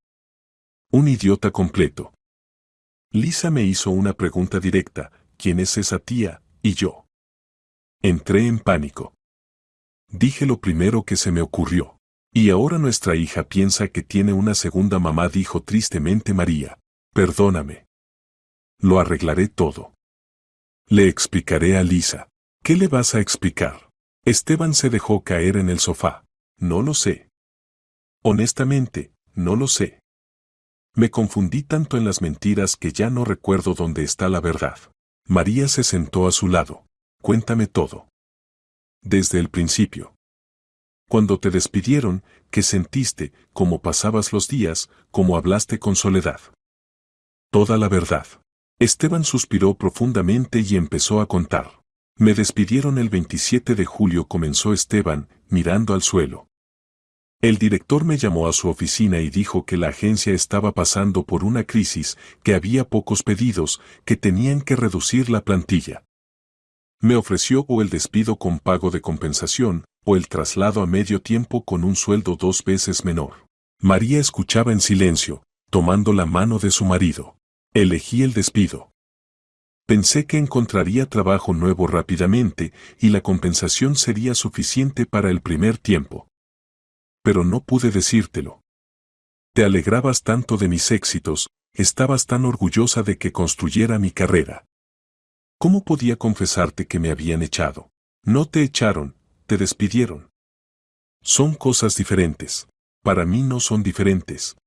A: Un idiota completo. Lisa me hizo una pregunta directa, ¿quién es esa tía? Y yo. Entré en pánico. Dije lo primero que se me ocurrió. Y ahora nuestra hija piensa que tiene una segunda mamá, dijo tristemente María. Perdóname. Lo arreglaré todo. Le explicaré a Lisa. ¿Qué le vas a explicar? Esteban se dejó caer en el sofá. No lo sé. Honestamente, no lo sé. Me confundí tanto en las mentiras que ya no recuerdo dónde está la verdad. María se sentó a su lado. Cuéntame todo. Desde el principio. Cuando te despidieron, ¿qué sentiste? ¿Cómo pasabas los días? ¿Cómo hablaste con Soledad? Toda la verdad. Esteban suspiró profundamente y empezó a contar. Me despidieron el 27 de julio, comenzó Esteban, mirando al suelo. El director me llamó a su oficina y dijo que la agencia estaba pasando por una crisis, que había pocos pedidos, que tenían que reducir la plantilla. Me ofreció o el despido con pago de compensación, o el traslado a medio tiempo con un sueldo 2 veces menor. María escuchaba en silencio, tomando la mano de su marido. Elegí el despido. Pensé que encontraría trabajo nuevo rápidamente y la compensación sería suficiente para el primer tiempo. Pero no pude decírtelo. Te alegrabas tanto de mis éxitos, estabas tan orgullosa de que construyera mi carrera. ¿Cómo podía confesarte que me habían echado? No te echaron, te despidieron. Son cosas diferentes. Para mí no son diferentes.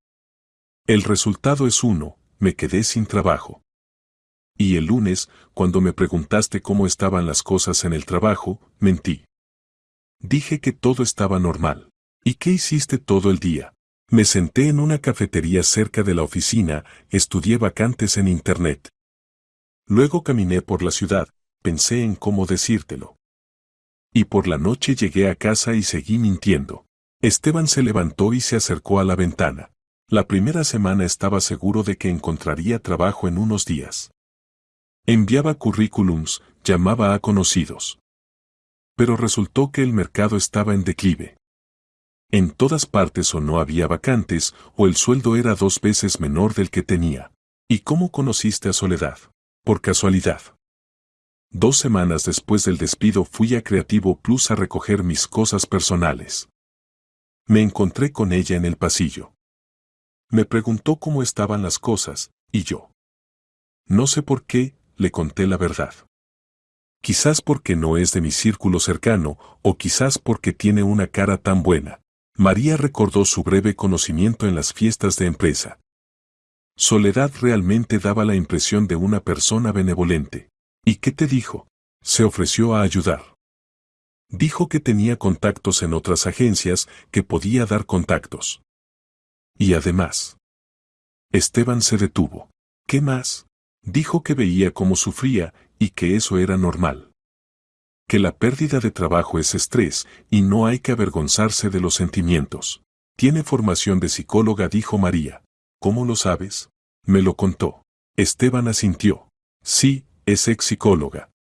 A: El resultado es uno, me quedé sin trabajo. Y el lunes, cuando me preguntaste cómo estaban las cosas en el trabajo, mentí. Dije que todo estaba normal. ¿Y qué hiciste todo el día? Me senté en una cafetería cerca de la oficina, estudié vacantes en internet. Luego caminé por la ciudad, pensé en cómo decírtelo. Y por la noche llegué a casa y seguí mintiendo. Esteban se levantó y se acercó a la ventana. La primera semana estaba seguro de que encontraría trabajo en unos días. Enviaba currículums, llamaba a conocidos. Pero resultó que el mercado estaba en declive. En todas partes o no había vacantes, o el sueldo era 2 veces menor del que tenía. ¿Y cómo conociste a Soledad? Por casualidad. 2 semanas después del despido fui a Creativo Plus a recoger mis cosas personales. Me encontré con ella en el pasillo. Me preguntó cómo estaban las cosas, y yo. No sé por qué, le conté la verdad. Quizás porque no es de mi círculo cercano, o quizás porque tiene una cara tan buena. María recordó su breve conocimiento en las fiestas de empresa. Soledad realmente daba la impresión de una persona benevolente. ¿Y qué te dijo? Se ofreció a ayudar. Dijo que tenía contactos en otras agencias, que podía dar contactos. Y además. Esteban se detuvo. ¿Qué más? Dijo que veía cómo sufría, y que eso era normal. Que la pérdida de trabajo es estrés, y no hay que avergonzarse de los sentimientos. Tiene formación de psicóloga, dijo María. ¿Cómo lo sabes? Me lo contó. Esteban asintió. Sí, es ex psicóloga.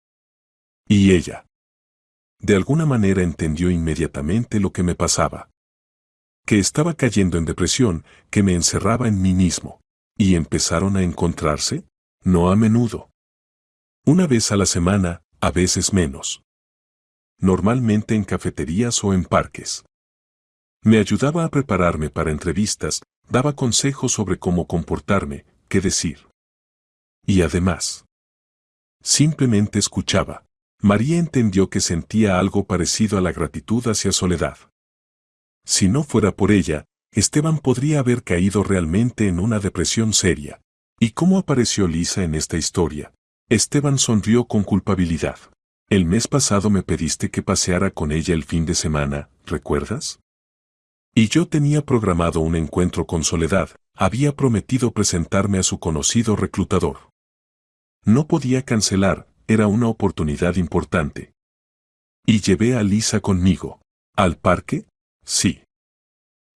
A: ¿Y ella? De alguna manera entendió inmediatamente lo que me pasaba. Que estaba cayendo en depresión, que me encerraba en mí mismo. ¿Y empezaron a encontrarse? No a menudo. Una vez a la semana, a veces menos. Normalmente en cafeterías o en parques. Me ayudaba a prepararme para entrevistas, daba consejos sobre cómo comportarme, qué decir. Y además, simplemente escuchaba. María entendió que sentía algo parecido a la gratitud hacia Soledad. Si no fuera por ella, Esteban podría haber caído realmente en una depresión seria. ¿Y cómo apareció Lisa en esta historia? Esteban sonrió con culpabilidad. El mes pasado me pediste que paseara con ella el fin de semana, ¿recuerdas? Y yo tenía programado un encuentro con Soledad, había prometido presentarme a su conocido reclutador. No podía cancelar, era una oportunidad importante. Y llevé a Lisa conmigo. ¿Al parque? Sí.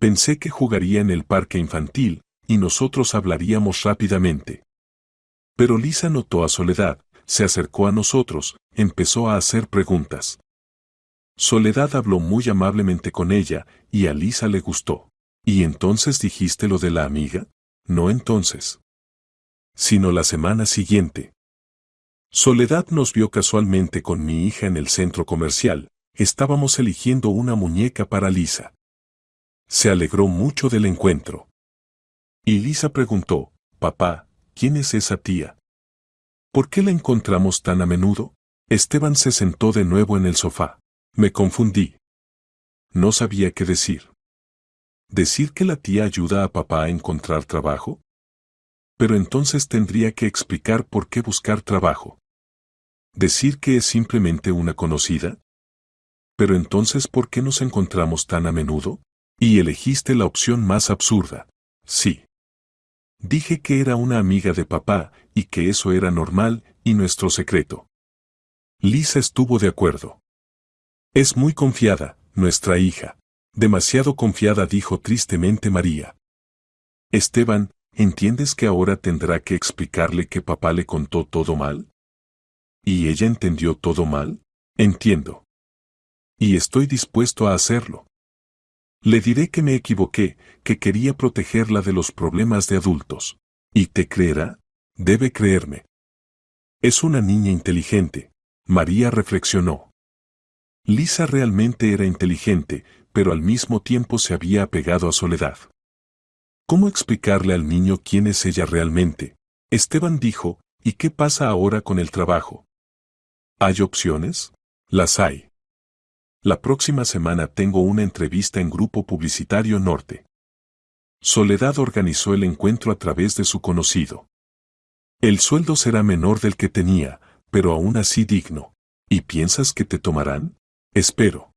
A: Pensé que jugaría en el parque infantil, y nosotros hablaríamos rápidamente. Pero Lisa notó a Soledad, se acercó a nosotros, empezó a hacer preguntas. Soledad habló muy amablemente con ella, y a Lisa le gustó. ¿Y entonces dijiste lo de la amiga? No entonces. Sino la semana siguiente. Soledad nos vio casualmente con mi hija en el centro comercial, estábamos eligiendo una muñeca para Lisa. Se alegró mucho del encuentro. Y Lisa preguntó, «Papá, ¿quién es esa tía? ¿Por qué la encontramos tan a menudo?» Esteban se sentó de nuevo en el sofá. Me confundí. No sabía qué decir. ¿Decir que la tía ayuda a papá a encontrar trabajo? Pero entonces tendría que explicar por qué buscar trabajo. ¿Decir que es simplemente una conocida? Pero entonces ¿por qué nos encontramos tan a menudo? Y elegiste la opción más absurda. Sí. Dije que era una amiga de papá y que eso era normal y nuestro secreto. Lisa estuvo de acuerdo. Es muy confiada, nuestra hija. Demasiado confiada, dijo tristemente María. Esteban, ¿entiendes que ahora tendrá que explicarle que papá le contó todo mal? ¿Y ella entendió todo mal? Entiendo. Y estoy dispuesto a hacerlo. Le diré que me equivoqué, que quería protegerla de los problemas de adultos. ¿Y te creerá? Debe creerme. Es una niña inteligente. María reflexionó. Lisa realmente era inteligente, pero al mismo tiempo se había apegado a Soledad. ¿Cómo explicarle al niño quién es ella realmente? Esteban dijo, ¿y qué pasa ahora con el trabajo? ¿Hay opciones? Las hay. La próxima semana tengo una entrevista en Grupo Publicitario Norte. Soledad organizó el encuentro a través de su conocido. El sueldo será menor del que tenía, pero aún así digno. ¿Y piensas que te tomarán? Espero.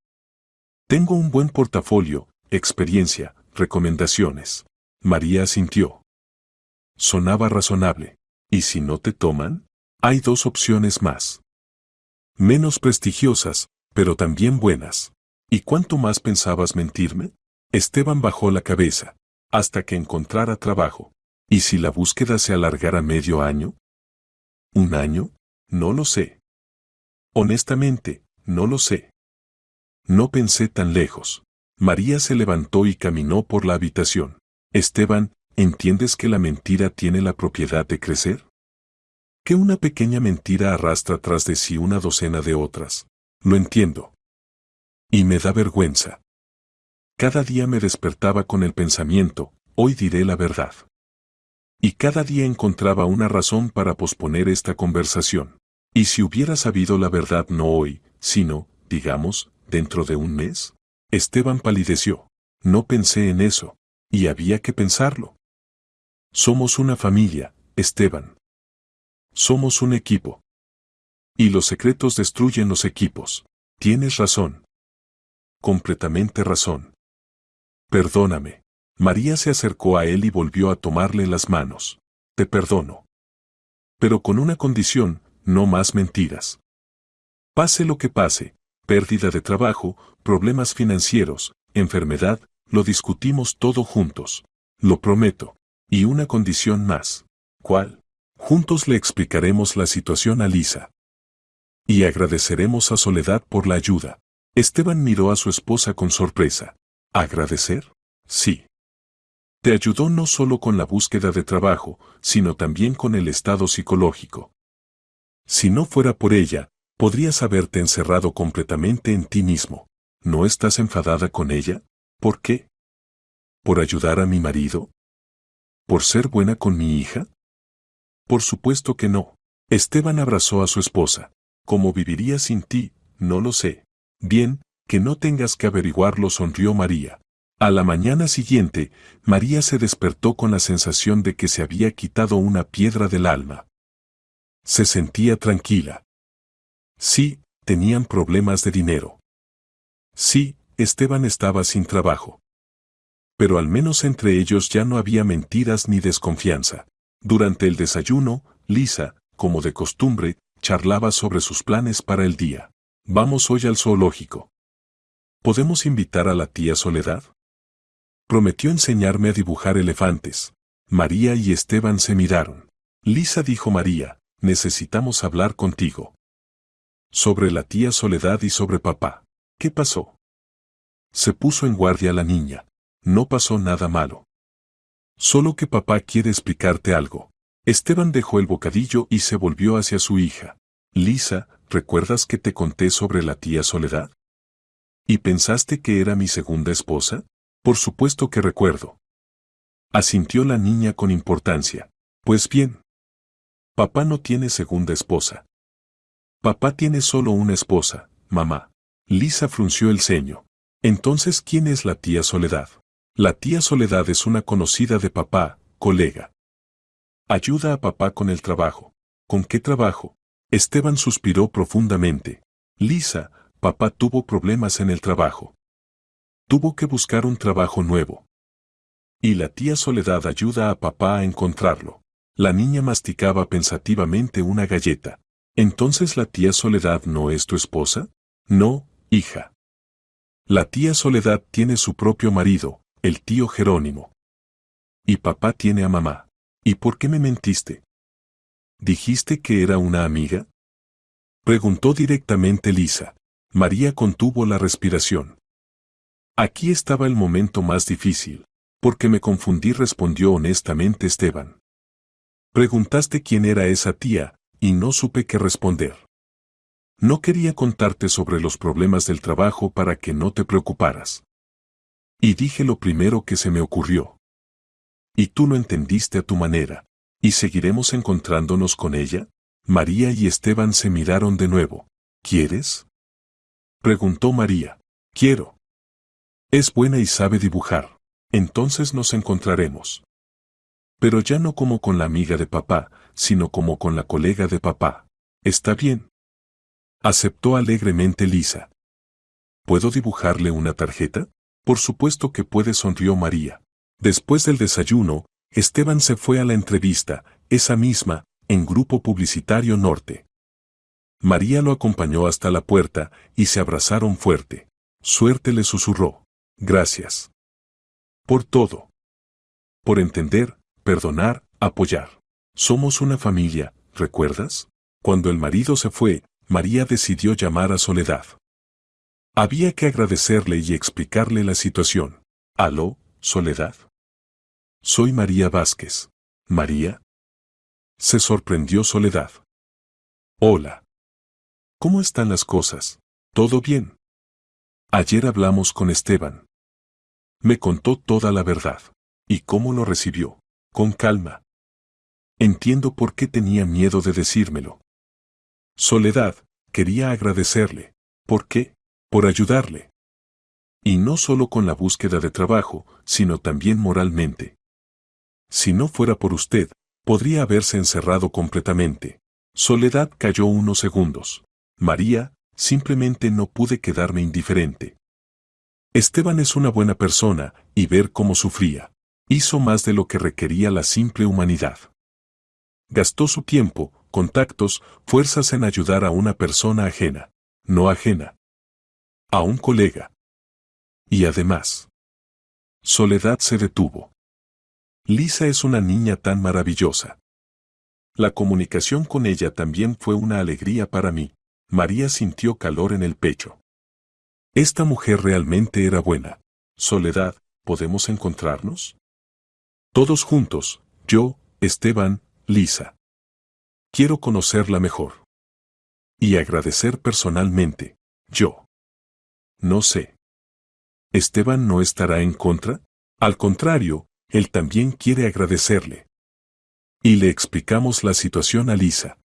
A: Tengo un buen portafolio, experiencia, recomendaciones. María asintió. Sonaba razonable. ¿Y si no te toman? Hay dos opciones más. Menos prestigiosas, pero también buenas. ¿Y cuánto más pensabas mentirme? Esteban bajó la cabeza, hasta que encontrara trabajo. ¿Y si la búsqueda se alargara medio año? ¿Un año? No lo sé. Honestamente, no lo sé. No pensé tan lejos. María se levantó y caminó por la habitación. Esteban, ¿entiendes que la mentira tiene la propiedad de crecer? Que una pequeña mentira arrastra tras de sí una docena de otras. Lo entiendo. Y me da vergüenza. Cada día me despertaba con el pensamiento, hoy diré la verdad. Y cada día encontraba una razón para posponer esta conversación. ¿Y si hubiera sabido la verdad no hoy, sino, digamos, dentro de un mes? Esteban palideció. No pensé en eso. Y había que pensarlo. Somos una familia, Esteban. Somos un equipo. Y los secretos destruyen los equipos. Tienes razón. Completamente razón. Perdóname. María se acercó a él y volvió a tomarle las manos. Te perdono. Pero con una condición, no más mentiras. Pase lo que pase, pérdida de trabajo, problemas financieros, enfermedad, lo discutimos todo juntos. Lo prometo. Y una condición más. ¿Cuál? Juntos le explicaremos la situación a Lisa. Y agradeceremos a Soledad por la ayuda. Esteban miró a su esposa con sorpresa. ¿Agradecer? Sí. Te ayudó no solo con la búsqueda de trabajo, sino también con el estado psicológico. Si no fuera por ella, podrías haberte encerrado completamente en ti mismo. ¿No estás enfadada con ella? ¿Por qué? ¿Por ayudar a mi marido? ¿Por ser buena con mi hija? Por supuesto que no. Esteban abrazó a su esposa. ¿Cómo viviría sin ti? No lo sé. Bien, que no tengas que averiguarlo, sonrió María. A la mañana siguiente, María se despertó con la sensación de que se había quitado una piedra del alma. Se sentía tranquila. Sí, tenían problemas de dinero. Sí, Esteban estaba sin trabajo. Pero al menos entre ellos ya no había mentiras ni desconfianza. Durante el desayuno, Lisa, como de costumbre, charlaba sobre sus planes para el día. Vamos hoy al zoológico. ¿Podemos invitar a la tía Soledad? Prometió enseñarme a dibujar elefantes. María y Esteban se miraron. Lisa, dijo María, necesitamos hablar contigo. Sobre la tía Soledad y sobre papá. ¿Qué pasó? Se puso en guardia la niña. No pasó nada malo. Solo que papá quiere explicarte algo. Esteban dejó el bocadillo y se volvió hacia su hija. Lisa, ¿recuerdas que te conté sobre la tía Soledad? ¿Y pensaste que era mi segunda esposa? Por supuesto que recuerdo. Asintió la niña con importancia. Pues bien. Papá no tiene segunda esposa. Papá tiene solo una esposa, mamá. Lisa frunció el ceño. Entonces, ¿quién es la tía Soledad? La tía Soledad es una conocida de papá, colega. Ayuda a papá con el trabajo. ¿Con qué trabajo? Esteban suspiró profundamente. Lisa, papá tuvo problemas en el trabajo. Tuvo que buscar un trabajo nuevo. Y la tía Soledad ayuda a papá a encontrarlo. La niña masticaba pensativamente una galleta. ¿Entonces la tía Soledad no es tu esposa? No, hija. La tía Soledad tiene su propio marido, el tío Jerónimo. Y papá tiene a mamá. ¿Y por qué me mentiste? ¿Dijiste que era una amiga? Preguntó directamente Lisa. María contuvo la respiración. Aquí estaba el momento más difícil. Porque me confundí, respondió honestamente Esteban. Preguntaste quién era esa tía, y no supe qué responder. No quería contarte sobre los problemas del trabajo para que no te preocuparas. Y dije lo primero que se me ocurrió. Y tú lo entendiste a tu manera. ¿Y seguiremos encontrándonos con ella? María y Esteban se miraron de nuevo. ¿Quieres? Preguntó María. Quiero. Es buena y sabe dibujar. Entonces nos encontraremos. Pero ya no como con la amiga de papá, sino como con la colega de papá. ¿Está bien? Aceptó alegremente Lisa. ¿Puedo dibujarle una tarjeta? Por supuesto que puede, sonrió María. Después del desayuno, Esteban se fue a la entrevista, esa misma, en Grupo Publicitario Norte. María lo acompañó hasta la puerta y se abrazaron fuerte. Suerte, le susurró. Gracias. Por todo. Por entender, perdonar, apoyar. Somos una familia, ¿recuerdas? Cuando el marido se fue, María decidió llamar a Soledad. Había que agradecerle y explicarle la situación. ¿Aló, Soledad? Soy María Vázquez. ¿María? Se sorprendió Soledad. Hola. ¿Cómo están las cosas? ¿Todo bien? Ayer hablamos con Esteban. Me contó toda la verdad. ¿Y cómo lo recibió? Con calma. Entiendo por qué tenía miedo de decírmelo. Soledad, quería agradecerle. ¿Por qué? Por ayudarle. Y no solo con la búsqueda de trabajo, sino también moralmente. Si no fuera por usted, podría haberse encerrado completamente. Soledad calló unos segundos. María, simplemente no pude quedarme indiferente. Esteban es una buena persona, y ver cómo sufría. Hizo más de lo que requería la simple humanidad. Gastó su tiempo, contactos, fuerzas en ayudar a una persona ajena. No ajena. A un colega. Y además. Soledad se detuvo. Lisa es una niña tan maravillosa. La comunicación con ella también fue una alegría para mí. María sintió calor en el pecho. Esta mujer realmente era buena. Soledad, ¿podemos encontrarnos? Todos juntos, yo, Esteban, Lisa. Quiero conocerla mejor. Y agradecer personalmente, yo. No sé. ¿Esteban no estará en contra? Al contrario, él también quiere agradecerle. Y le explicamos la situación a Lisa.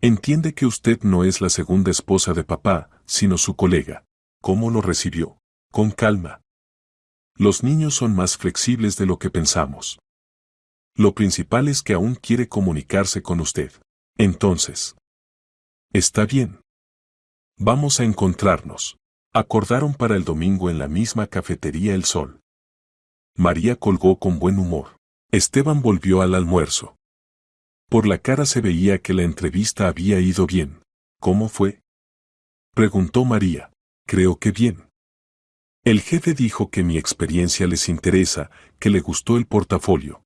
A: Entiende que usted no es la segunda esposa de papá, sino su colega. ¿Cómo lo recibió? Con calma. Los niños son más flexibles de lo que pensamos. Lo principal es que aún quiere comunicarse con usted. Entonces. Está bien. Vamos a encontrarnos. Acordaron para el domingo en la misma cafetería El Sol. María colgó con buen humor. Esteban volvió al almuerzo. Por la cara se veía que la entrevista había ido bien. ¿Cómo fue? Preguntó María. Creo que bien. El jefe dijo que mi experiencia les interesa, que le gustó el portafolio.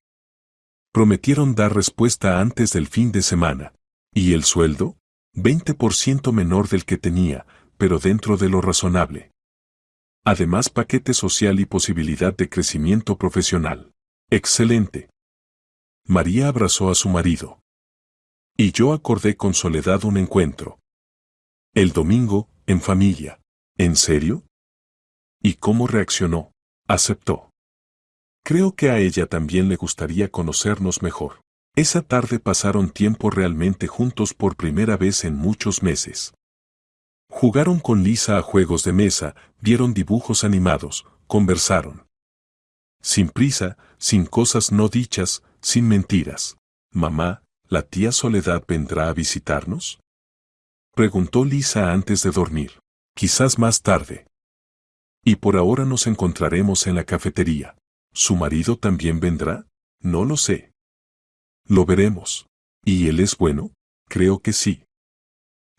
A: Prometieron dar respuesta antes del fin de semana. ¿Y el sueldo? 20% menor del que tenía, pero dentro de lo razonable. Además, paquete social y posibilidad de crecimiento profesional. Excelente. María abrazó a su marido. Y yo acordé con Soledad un encuentro. El domingo, en familia. ¿En serio? ¿Y cómo reaccionó? Aceptó. Creo que a ella también le gustaría conocernos mejor. Esa tarde pasaron tiempo realmente juntos por primera vez en muchos meses. Jugaron con Lisa a juegos de mesa, vieron dibujos animados, conversaron. Sin prisa, sin cosas no dichas, sin mentiras. Mamá, ¿la tía Soledad vendrá a visitarnos? Preguntó Lisa antes de dormir. Quizás más tarde. Y por ahora nos encontraremos en la cafetería. ¿Su marido también vendrá? No lo sé. Lo veremos. ¿Y él es bueno? Creo que sí.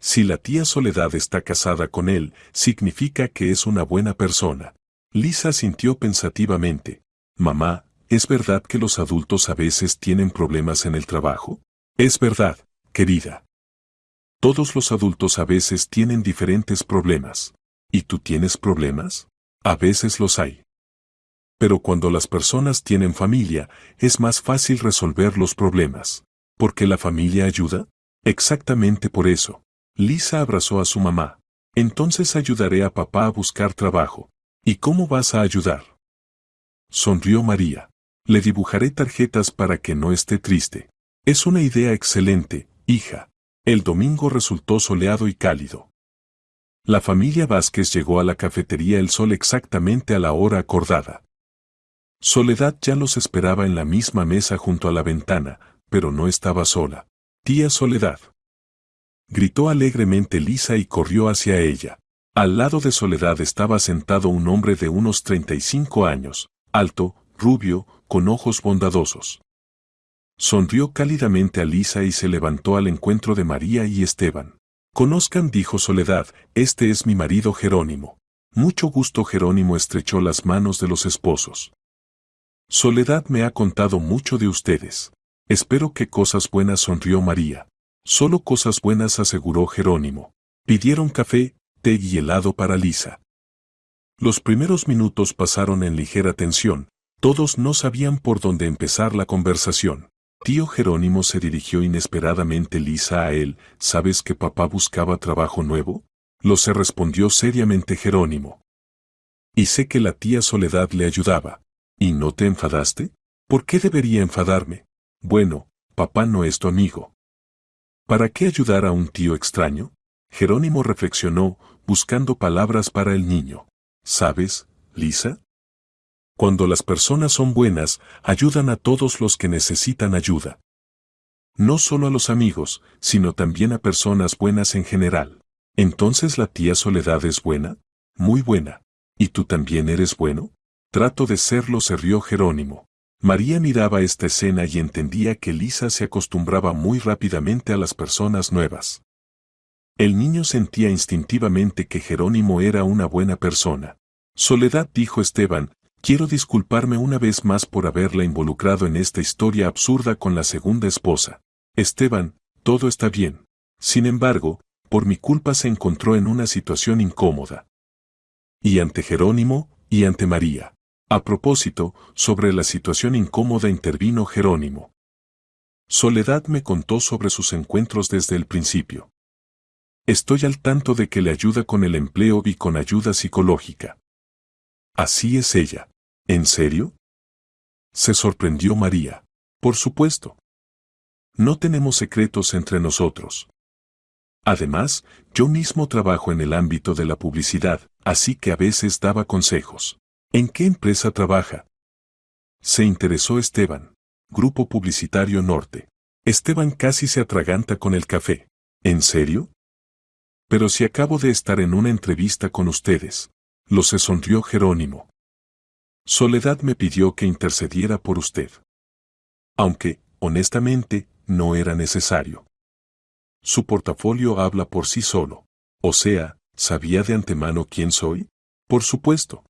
A: Si la tía Soledad está casada con él, significa que es una buena persona. Lisa sintió pensativamente. Mamá, ¿es verdad que los adultos a veces tienen problemas en el trabajo? Es verdad, querida. Todos los adultos a veces tienen diferentes problemas. ¿Y tú tienes problemas? A veces los hay. Pero cuando las personas tienen familia, es más fácil resolver los problemas. ¿Por qué la familia ayuda? Exactamente por eso. Lisa abrazó a su mamá. Entonces ayudaré a papá a buscar trabajo. ¿Y cómo vas a ayudar? Sonrió María. Le dibujaré tarjetas para que no esté triste. Es una idea excelente, hija. El domingo resultó soleado y cálido. La familia Vázquez llegó a la cafetería El Sol exactamente a la hora acordada. Soledad ya los esperaba en la misma mesa junto a la ventana, pero no estaba sola. Tía Soledad. Gritó alegremente Lisa y corrió hacia ella. Al lado de Soledad estaba sentado un hombre de unos 35 años, alto, rubio, con ojos bondadosos. Sonrió cálidamente a Lisa y se levantó al encuentro de María y Esteban. Conozcan, dijo Soledad, este es mi marido Jerónimo. Mucho gusto. Jerónimo estrechó las manos de los esposos. Soledad me ha contado mucho de ustedes. Espero que cosas buenas, sonrió María. Solo cosas buenas, aseguró Jerónimo. Pidieron café, té y helado para Lisa. Los primeros minutos pasaron en ligera tensión. Todos no sabían por dónde empezar la conversación. Tío Jerónimo, se dirigió inesperadamente Lisa a él. ¿Sabes que papá buscaba trabajo nuevo? Lo sé, respondió seriamente Jerónimo. Y sé que la tía Soledad le ayudaba. ¿Y no te enfadaste? ¿Por qué debería enfadarme? Bueno, papá no es tu amigo. ¿Para qué ayudar a un tío extraño? Jerónimo reflexionó, buscando palabras para el niño. ¿Sabes, Lisa? Cuando las personas son buenas, ayudan a todos los que necesitan ayuda. No solo a los amigos, sino también a personas buenas en general. ¿Entonces la tía Soledad es buena? Muy buena. ¿Y tú también eres bueno? Trato de serlo, se rió Jerónimo. María miraba esta escena y entendía que Lisa se acostumbraba muy rápidamente a las personas nuevas. El niño sentía instintivamente que Jerónimo era una buena persona. Soledad, dijo Esteban, quiero disculparme una vez más por haberla involucrado en esta historia absurda con la segunda esposa. Esteban, todo está bien. Sin embargo, por mi culpa se encontró en una situación incómoda. Y ante Jerónimo, y ante María. A propósito, sobre la situación incómoda intervino Jerónimo. Soledad me contó sobre sus encuentros desde el principio. Estoy al tanto de que le ayuda con el empleo y con ayuda psicológica. Así es ella. ¿En serio? Se sorprendió María. Por supuesto. No tenemos secretos entre nosotros. Además, yo mismo trabajo en el ámbito de la publicidad, así que a veces daba consejos. ¿En qué empresa trabaja? Se interesó Esteban. Grupo Publicitario Norte. Esteban casi se atraganta con el café. ¿En serio? Pero si acabo de estar en una entrevista con ustedes. Lo se sonrió Jerónimo. Soledad me pidió que intercediera por usted. Aunque, honestamente, no era necesario. Su portafolio habla por sí solo. O sea, ¿sabía de antemano quién soy? Por supuesto.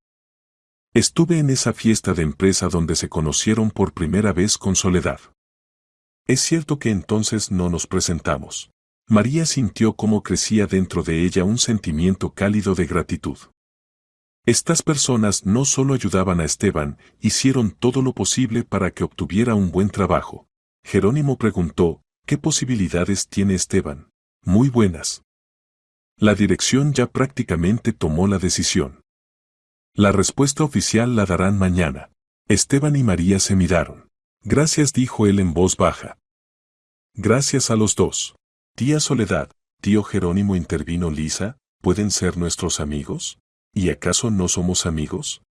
A: Estuve en esa fiesta de empresa donde se conocieron por primera vez con Soledad. Es cierto que entonces no nos presentamos. María sintió cómo crecía dentro de ella un sentimiento cálido de gratitud. Estas personas no solo ayudaban a Esteban, hicieron todo lo posible para que obtuviera un buen trabajo. Jerónimo preguntó, ¿qué posibilidades tiene Esteban? Muy buenas. La dirección ya prácticamente tomó la decisión. La respuesta oficial la darán mañana. Esteban y María se miraron. Gracias, dijo él en voz baja. Gracias a los dos. Tía Soledad, tío Jerónimo, intervino Lisa, ¿pueden ser nuestros amigos? ¿Y acaso no somos amigos?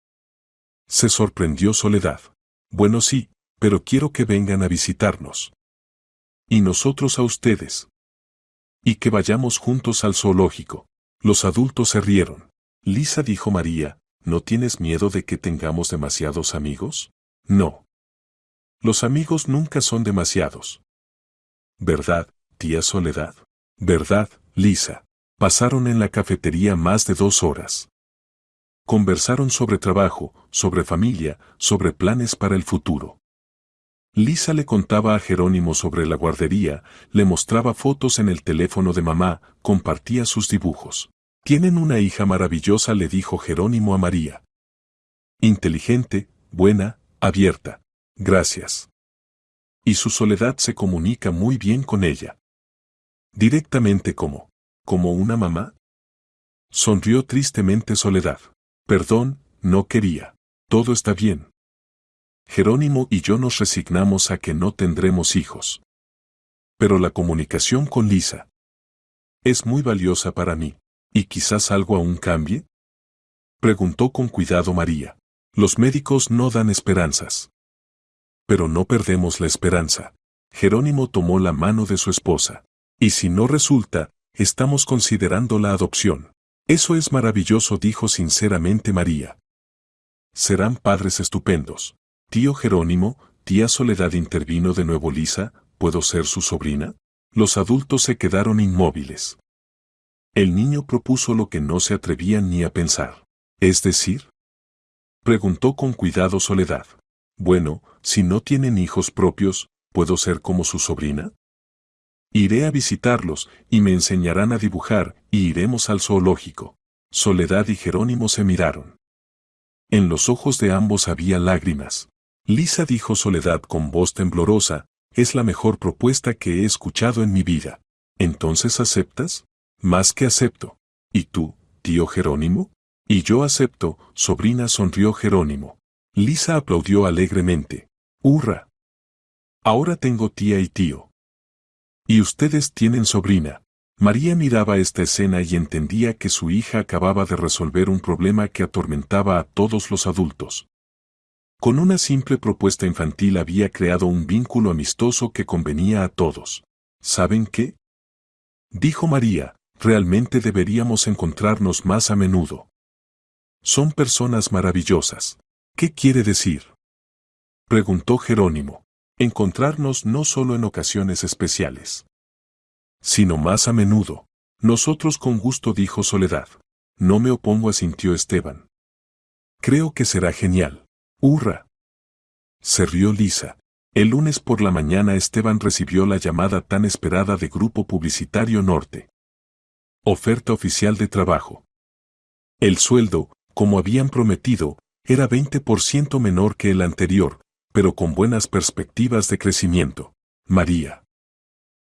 A: Se sorprendió Soledad. Bueno, sí, pero quiero que vengan a visitarnos. Y nosotros a ustedes. Y que vayamos juntos al zoológico. Los adultos se rieron. Lisa, dijo María, ¿no tienes miedo de que tengamos demasiados amigos? No. Los amigos nunca son demasiados. ¿Verdad, tía Soledad? ¿Verdad, Lisa? Pasaron en la cafetería más de 2 horas. Conversaron sobre trabajo, sobre familia, sobre planes para el futuro. Lisa le contaba a Jerónimo sobre la guardería, le mostraba fotos en el teléfono de mamá, compartía sus dibujos. Tienen una hija maravillosa, le dijo Jerónimo a María. Inteligente, buena, abierta. Gracias. Y su Soledad se comunica muy bien con ella. Directamente ¿como una mamá? Sonrió tristemente Soledad. Perdón, no quería. Todo está bien. Jerónimo y yo nos resignamos a que no tendremos hijos. Pero la comunicación con Lisa es muy valiosa para mí. ¿Y quizás algo aún cambie? Preguntó con cuidado María. Los médicos no dan esperanzas. Pero no perdemos la esperanza. Jerónimo tomó la mano de su esposa. Y si no resulta, estamos considerando la adopción. Eso es maravilloso, dijo sinceramente María. Serán padres estupendos. Tío Jerónimo, tía Soledad, intervino de nuevo Lisa, ¿puedo ser su sobrina? Los adultos se quedaron inmóviles. El niño propuso lo que no se atrevían ni a pensar. ¿Es decir? Preguntó con cuidado Soledad. Bueno, si no tienen hijos propios, ¿puedo ser como su sobrina? Iré a visitarlos, y me enseñarán a dibujar, y iremos al zoológico. Soledad y Jerónimo se miraron. En los ojos de ambos había lágrimas. Lisa, dijo Soledad con voz temblorosa, es la mejor propuesta que he escuchado en mi vida. ¿Entonces aceptas? Más que acepto. ¿Y tú, tío Jerónimo? Y yo acepto, sobrina, sonrió Jerónimo. Lisa aplaudió alegremente. ¡Hurra! Ahora tengo tía y tío. Y ustedes tienen sobrina. María miraba esta escena y entendía que su hija acababa de resolver un problema que atormentaba a todos los adultos. Con una simple propuesta infantil había creado un vínculo amistoso que convenía a todos. ¿Saben qué? Dijo María, realmente deberíamos encontrarnos más a menudo. Son personas maravillosas. ¿Qué quiere decir? Preguntó Jerónimo. Encontrarnos no solo en ocasiones especiales, sino más a menudo. Nosotros con gusto, dijo Soledad. No me opongo, asintió Esteban. Creo que será genial. ¡Hurra! Se rió Lisa. El lunes por la mañana Esteban recibió la llamada tan esperada de Grupo Publicitario Norte. Oferta oficial de trabajo. El sueldo, como habían prometido, era 20% menor que el anterior, pero con buenas perspectivas de crecimiento. María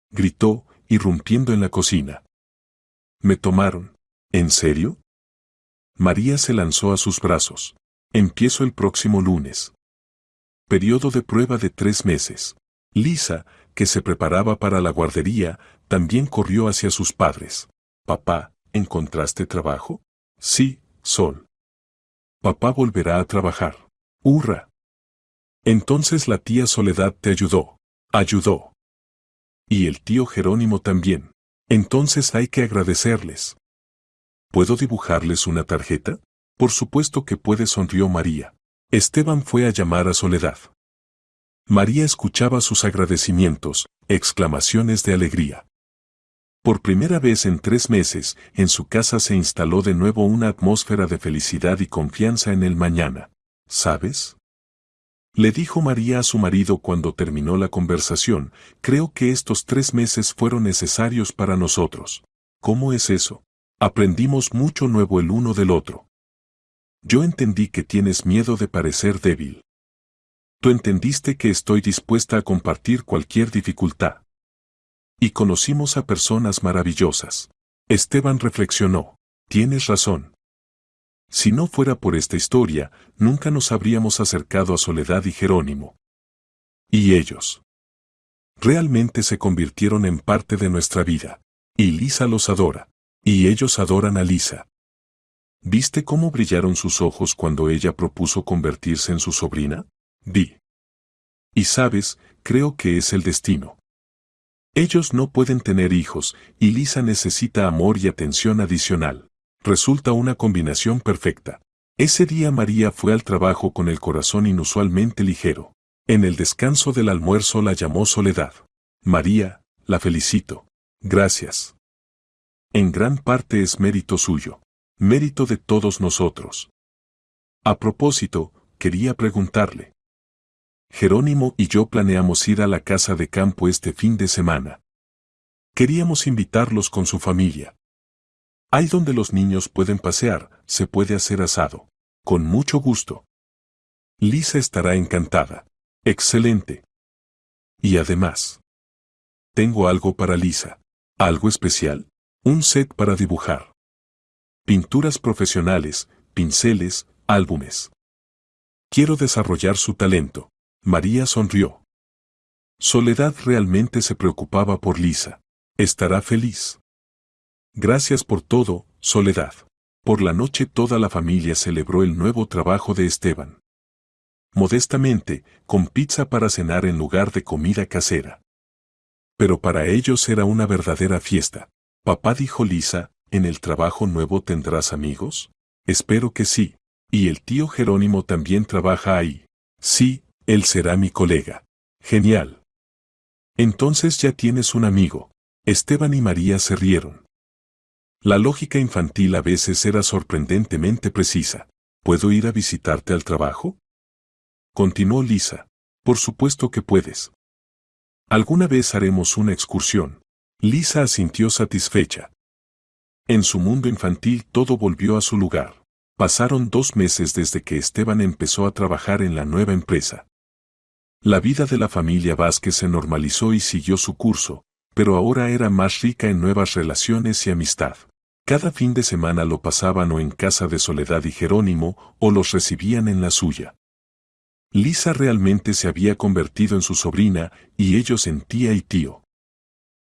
A: gritó, irrumpiendo en la cocina. ¿Me tomaron? ¿En serio? María se lanzó a sus brazos. Empiezo el próximo lunes. Periodo de prueba de 3 meses. Lisa, que se preparaba para la guardería, también corrió hacia sus padres. Papá, ¿encontraste trabajo? Sí, Sol. Papá volverá a trabajar. ¡Hurra! Entonces la tía Soledad te ayudó. Ayudó. Y el tío Jerónimo también. Entonces hay que agradecerles. ¿Puedo dibujarles una tarjeta? Por supuesto que puede, sonrió María. Esteban fue a llamar a Soledad. María escuchaba sus agradecimientos, exclamaciones de alegría. Por primera vez en 3 meses, en su casa se instaló de nuevo una atmósfera de felicidad y confianza en el mañana. ¿Sabes? Le dijo María a su marido cuando terminó la conversación, creo que estos 3 meses fueron necesarios para nosotros. ¿Cómo es eso? Aprendimos mucho nuevo el uno del otro. Yo entendí que tienes miedo de parecer débil. Tú entendiste que estoy dispuesta a compartir cualquier dificultad. Y conocimos a personas maravillosas. Esteban reflexionó. Tienes razón. Si no fuera por esta historia, nunca nos habríamos acercado a Soledad y Jerónimo. Y ellos realmente se convirtieron en parte de nuestra vida. Y Lisa los adora. Y ellos adoran a Lisa. ¿Viste cómo brillaron sus ojos cuando ella propuso convertirse en su sobrina? Di. Y sabes, creo que es el destino. Ellos no pueden tener hijos, y Lisa necesita amor y atención adicional. Resulta una combinación perfecta. Ese día María fue al trabajo con el corazón inusualmente ligero. En el descanso del almuerzo la llamó Soledad. María, la felicito. Gracias. En gran parte es mérito suyo. Mérito de todos nosotros. A propósito, quería preguntarle. Jerónimo y yo planeamos ir a la casa de campo este fin de semana. Queríamos invitarlos con su familia. Ahí donde los niños pueden pasear, se puede hacer asado. Con mucho gusto. Lisa estará encantada. Excelente. Y además, tengo algo para Lisa. ¿Algo especial? Un set para dibujar. Pinturas profesionales, pinceles, álbumes. Quiero desarrollar su talento. María sonrió. Soledad realmente se preocupaba por Lisa. Estará feliz. Gracias por todo, Soledad. Por la noche toda la familia celebró el nuevo trabajo de Esteban. Modestamente, con pizza para cenar en lugar de comida casera. Pero para ellos era una verdadera fiesta. Papá, dijo Lisa, ¿en el trabajo nuevo tendrás amigos? Espero que sí. ¿Y el tío Jerónimo también trabaja ahí? Sí, él será mi colega. Genial. Entonces ya tienes un amigo. Esteban y María se rieron. La lógica infantil a veces era sorprendentemente precisa. ¿Puedo ir a visitarte al trabajo? Continuó Lisa. Por supuesto que puedes. Alguna vez haremos una excursión. Lisa asintió satisfecha. En su mundo infantil todo volvió a su lugar. Pasaron 2 meses desde que Esteban empezó a trabajar en la nueva empresa. La vida de la familia Vázquez se normalizó y siguió su curso, pero ahora era más rica en nuevas relaciones y amistad. Cada fin de semana lo pasaban o en casa de Soledad y Jerónimo, o los recibían en la suya. Lisa realmente se había convertido en su sobrina, y ellos en tía y tío.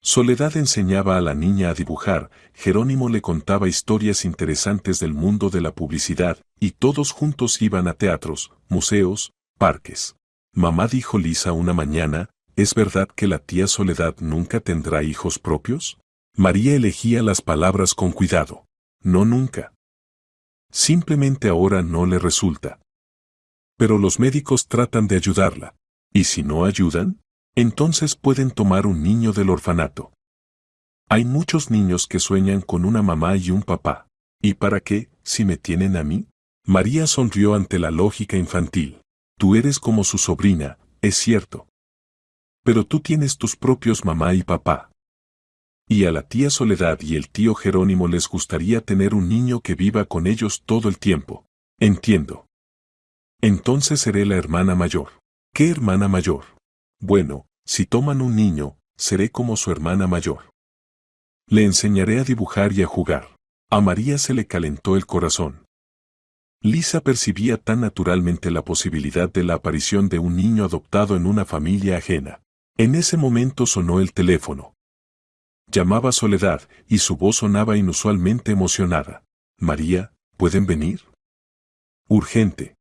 A: Soledad enseñaba a la niña a dibujar, Jerónimo le contaba historias interesantes del mundo de la publicidad, y todos juntos iban a teatros, museos, parques. Mamá, dijo Lisa una mañana, ¿es verdad que la tía Soledad nunca tendrá hijos propios? María elegía las palabras con cuidado. No, nunca. Simplemente ahora no le resulta. Pero los médicos tratan de ayudarla. ¿Y si no ayudan? Entonces pueden tomar un niño del orfanato. Hay muchos niños que sueñan con una mamá y un papá. ¿Y para qué, si me tienen a mí? María sonrió ante la lógica infantil. Tú eres como su sobrina, es cierto. Pero tú tienes tus propios mamá y papá. Y a la tía Soledad y el tío Jerónimo les gustaría tener un niño que viva con ellos todo el tiempo. Entiendo. Entonces seré la hermana mayor. ¿Qué hermana mayor? Bueno, si toman un niño, seré como su hermana mayor. Le enseñaré a dibujar y a jugar. A María se le calentó el corazón. Lisa percibía tan naturalmente la posibilidad de la aparición de un niño adoptado en una familia ajena. En ese momento sonó el teléfono. Llamaba Soledad, y su voz sonaba inusualmente emocionada. María, ¿pueden venir? Urgente.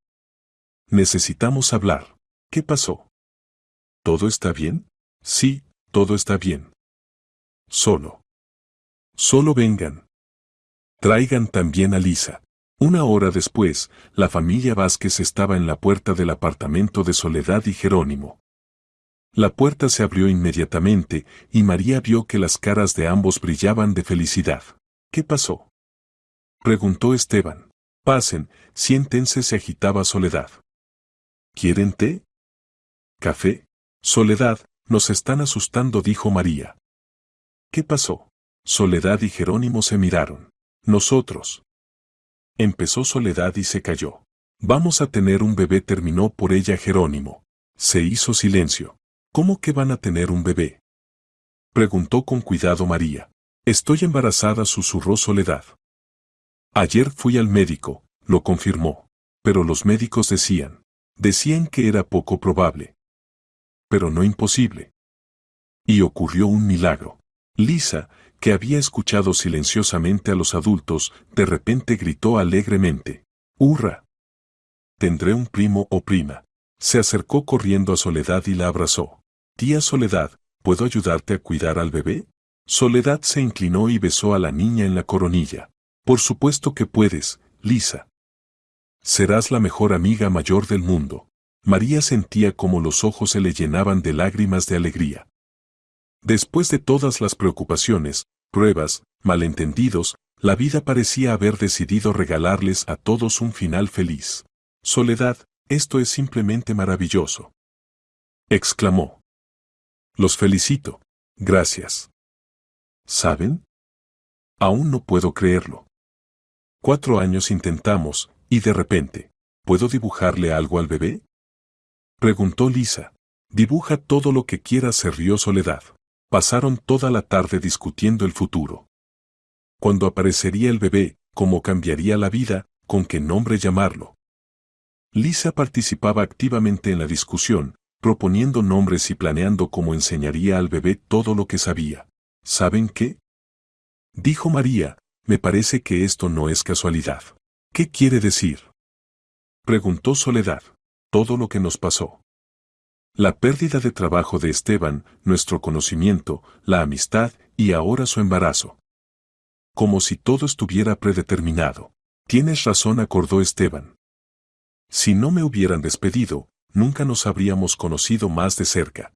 A: Necesitamos hablar. ¿Qué pasó? ¿Todo está bien? Sí, todo está bien. Solo vengan. Traigan también a Lisa. 1 hora después, la familia Vázquez estaba en la puerta del apartamento de Soledad y Jerónimo. La puerta se abrió inmediatamente, y María vio que las caras de ambos brillaban de felicidad. ¿Qué pasó? Preguntó Esteban. Pasen, siéntense, se agitaba Soledad. ¿Quieren té? ¿Café? Soledad, nos están asustando, dijo María. ¿Qué pasó? Soledad y Jerónimo se miraron. Nosotros. Empezó Soledad y se calló. Vamos a tener un bebé, terminó por ella Jerónimo. Se hizo silencio. ¿Cómo que van a tener un bebé? Preguntó con cuidado María. Estoy embarazada, susurró Soledad. Ayer fui al médico, lo confirmó. Pero los médicos decían que era poco probable. Pero no imposible. Y ocurrió un milagro. Lisa, que había escuchado silenciosamente a los adultos, de repente gritó alegremente: ¡Hurra! Tendré un primo o prima. Se acercó corriendo a Soledad y la abrazó. Tía Soledad, ¿puedo ayudarte a cuidar al bebé? Soledad se inclinó y besó a la niña en la coronilla. Por supuesto que puedes, Lisa. Serás la mejor amiga mayor del mundo. María sentía como los ojos se le llenaban de lágrimas de alegría. Después de todas las preocupaciones, pruebas, malentendidos, la vida parecía haber decidido regalarles a todos un final feliz. Soledad, esto es simplemente maravilloso, exclamó. Los felicito. Gracias. ¿Saben? Aún no puedo creerlo. 4 años intentamos, y de repente, ¿puedo dibujarle algo al bebé? Preguntó Lisa. Dibuja todo lo que quieras, se rió Soledad. Pasaron toda la tarde discutiendo el futuro. ¿Cuándo aparecería el bebé? ¿Cómo cambiaría la vida? ¿Con qué nombre llamarlo? Lisa participaba activamente en la discusión, proponiendo nombres y planeando cómo enseñaría al bebé todo lo que sabía. ¿Saben qué? Dijo María, me parece que esto no es casualidad. ¿Qué quiere decir? Preguntó Soledad. Todo lo que nos pasó. La pérdida de trabajo de Esteban, nuestro conocimiento, la amistad y ahora su embarazo. Como si todo estuviera predeterminado. Tienes razón, acordó Esteban. Si no me hubieran despedido, nunca nos habríamos conocido más de cerca.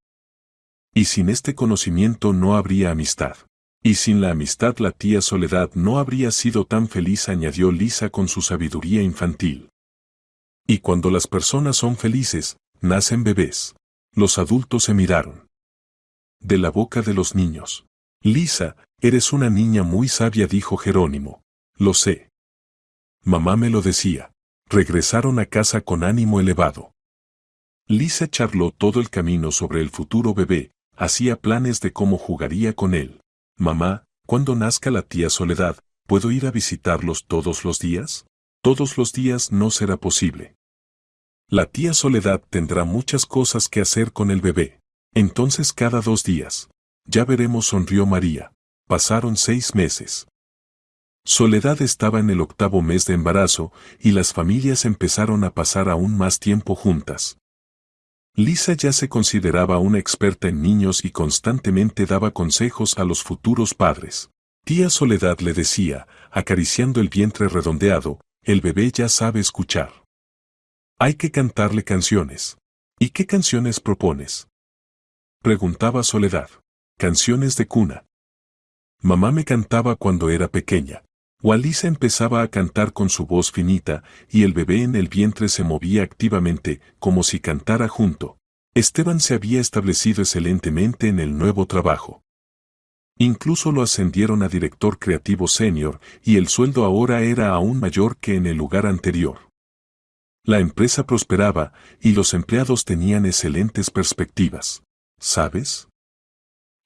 A: Y sin este conocimiento no habría amistad. Y sin la amistad la tía Soledad no habría sido tan feliz, añadió Lisa con su sabiduría infantil. Y cuando las personas son felices, nacen bebés. Los adultos se miraron. De la boca de los niños. Lisa, eres una niña muy sabia, dijo Jerónimo. Lo sé. Mamá me lo decía. Regresaron a casa con ánimo elevado. Lisa charló todo el camino sobre el futuro bebé, hacía planes de cómo jugaría con él. Mamá, cuando nazca la tía Soledad, ¿puedo ir a visitarlos todos los días? Todos los días no será posible. La tía Soledad tendrá muchas cosas que hacer con el bebé. Entonces cada 2 días. Ya veremos, sonrió María. Pasaron 6 meses. Soledad estaba en el 8º mes de embarazo y las familias empezaron a pasar aún más tiempo juntas. Lisa ya se consideraba una experta en niños y constantemente daba consejos a los futuros padres. Tía Soledad le decía, acariciando el vientre redondeado, el bebé ya sabe escuchar. Hay que cantarle canciones. ¿Y qué canciones propones? Preguntaba Soledad. Canciones de cuna. Mamá me cantaba cuando era pequeña. Walisa empezaba a cantar con su voz finita, y el bebé en el vientre se movía activamente, como si cantara junto. Esteban se había establecido excelentemente en el nuevo trabajo. Incluso lo ascendieron a director creativo senior, y el sueldo ahora era aún mayor que en el lugar anterior. La empresa prosperaba, y los empleados tenían excelentes perspectivas. ¿Sabes?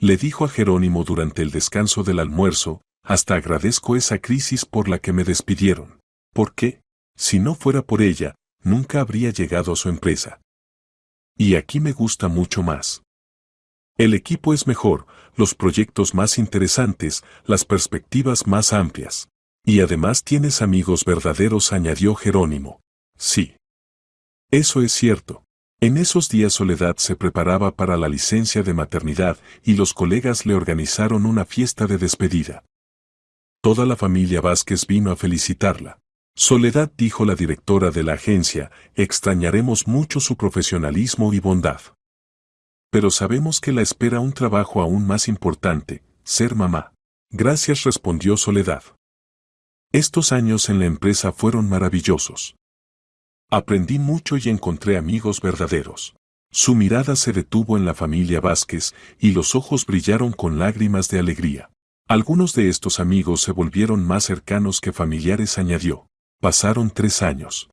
A: Le dijo a Jerónimo durante el descanso del almuerzo, hasta agradezco esa crisis por la que me despidieron. ¿Por qué? Si no fuera por ella, nunca habría llegado a su empresa. Y aquí me gusta mucho más. El equipo es mejor, los proyectos más interesantes, las perspectivas más amplias. Y además tienes amigos verdaderos, añadió Jerónimo. Sí. Eso es cierto. En esos días Soledad se preparaba para la licencia de maternidad y los colegas le organizaron una fiesta de despedida. Toda la familia Vázquez vino a felicitarla. Soledad, dijo la directora de la agencia, extrañaremos mucho su profesionalismo y bondad. Pero sabemos que la espera un trabajo aún más importante, ser mamá. Gracias, respondió Soledad. Estos años en la empresa fueron maravillosos. Aprendí mucho y encontré amigos verdaderos. Su mirada se detuvo en la familia Vázquez y los ojos brillaron con lágrimas de alegría. Algunos de estos amigos se volvieron más cercanos que familiares, añadió. Pasaron 3 años.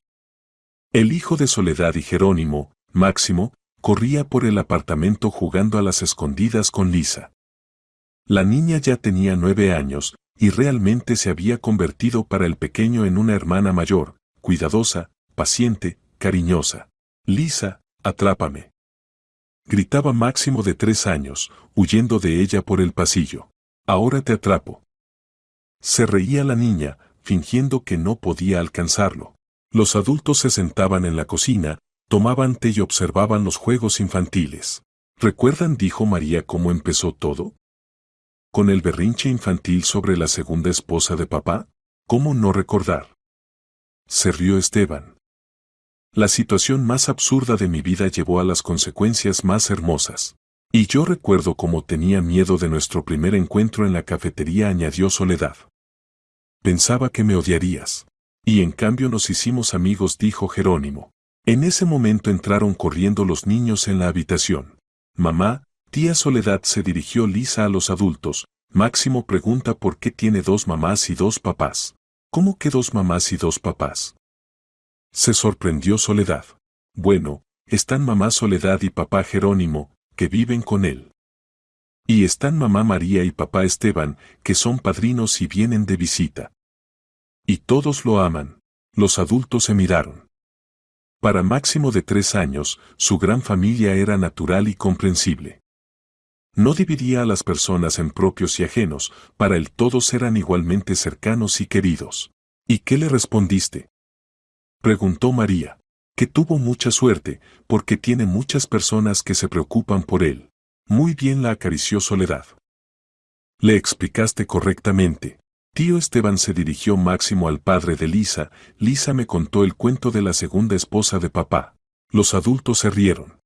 A: El hijo de Soledad y Jerónimo, Máximo, corría por el apartamento jugando a las escondidas con Lisa. La niña ya tenía 9 años y realmente se había convertido para el pequeño en una hermana mayor. cuidadosa, paciente, cariñosa. Lisa, atrápame. Gritaba Máximo de 3 años, huyendo de ella por el pasillo. Ahora te atrapo. Se reía la niña, fingiendo que no podía alcanzarlo. Los adultos se sentaban en la cocina, tomaban té y observaban los juegos infantiles. ¿Recuerdan? Dijo María, cómo empezó todo. Con el berrinche infantil sobre la segunda esposa de papá. ¿Cómo no recordar? Se rió Esteban. La situación más absurda de mi vida llevó a las consecuencias más hermosas. Y yo recuerdo cómo tenía miedo de nuestro primer encuentro en la cafetería, añadió Soledad. Pensaba que me odiarías. Y en cambio nos hicimos amigos, dijo Jerónimo. En ese momento entraron corriendo los niños en la habitación. Mamá, tía Soledad, se dirigió Lisa a los adultos. Máximo pregunta por qué tiene 2 mamás y 2 papás. ¿Cómo que 2 mamás y 2 papás? Se sorprendió Soledad. Bueno, están mamá Soledad y papá Jerónimo, que viven con él. Y están mamá María y papá Esteban, que son padrinos y vienen de visita. Y todos lo aman. Los adultos se miraron. Para Máximo de 3 años, su gran familia era natural y comprensible. No dividía a las personas en propios y ajenos, para él todos eran igualmente cercanos y queridos. ¿Y qué le respondiste? Preguntó María, que tuvo mucha suerte, porque tiene muchas personas que se preocupan por él. Muy bien, la acarició Soledad. Le explicaste correctamente. Tío Esteban, se dirigió Máximo al padre de Lisa. Lisa me contó el cuento de la segunda esposa de papá. Los adultos se rieron.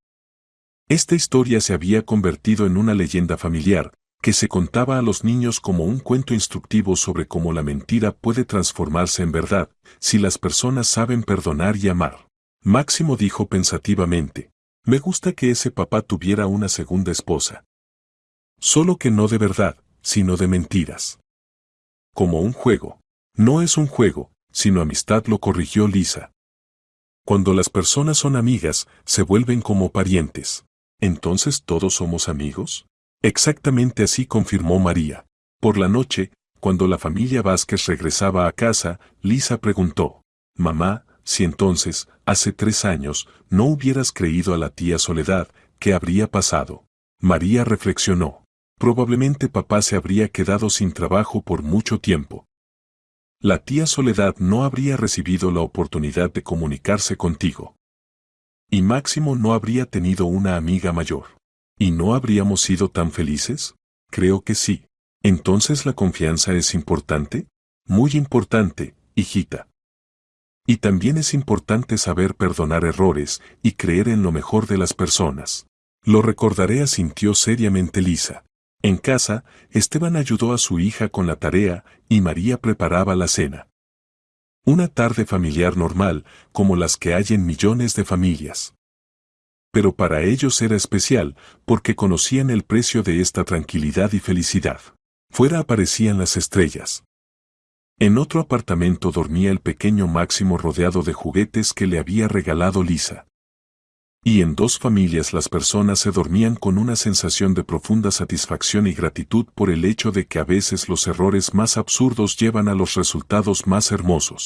A: Esta historia se había convertido en una leyenda familiar, que se contaba a los niños como un cuento instructivo sobre cómo la mentira puede transformarse en verdad, si las personas saben perdonar y amar. Máximo dijo pensativamente, me gusta que ese papá tuviera una segunda esposa. Solo que no de verdad, sino de mentiras. Como un juego. No es un juego, sino amistad, lo corrigió Lisa. Cuando las personas son amigas, se vuelven como parientes. ¿Entonces todos somos amigos? Exactamente así, confirmó María. Por la noche, cuando la familia Vázquez regresaba a casa, Lisa preguntó, mamá, si entonces, hace 3 años, no hubieras creído a la tía Soledad, ¿qué habría pasado? María reflexionó. Probablemente papá se habría quedado sin trabajo por mucho tiempo. La tía Soledad no habría recibido la oportunidad de comunicarse contigo. Y Máximo no habría tenido una amiga mayor. ¿Y no habríamos sido tan felices? Creo que sí. ¿Entonces la confianza es importante? Muy importante, hijita. Y también es importante saber perdonar errores y creer en lo mejor de las personas. Lo recordaré, asintió seriamente Lisa. En casa, Esteban ayudó a su hija con la tarea y María preparaba la cena. Una tarde familiar normal, como las que hay en millones de familias. Pero para ellos era especial, porque conocían el precio de esta tranquilidad y felicidad. Fuera aparecían las estrellas. En otro apartamento dormía el pequeño Máximo rodeado de juguetes que le había regalado Lisa. Y en 2 familias las personas se dormían con una sensación de profunda satisfacción y gratitud por el hecho de que a veces los errores más absurdos llevan a los resultados más hermosos.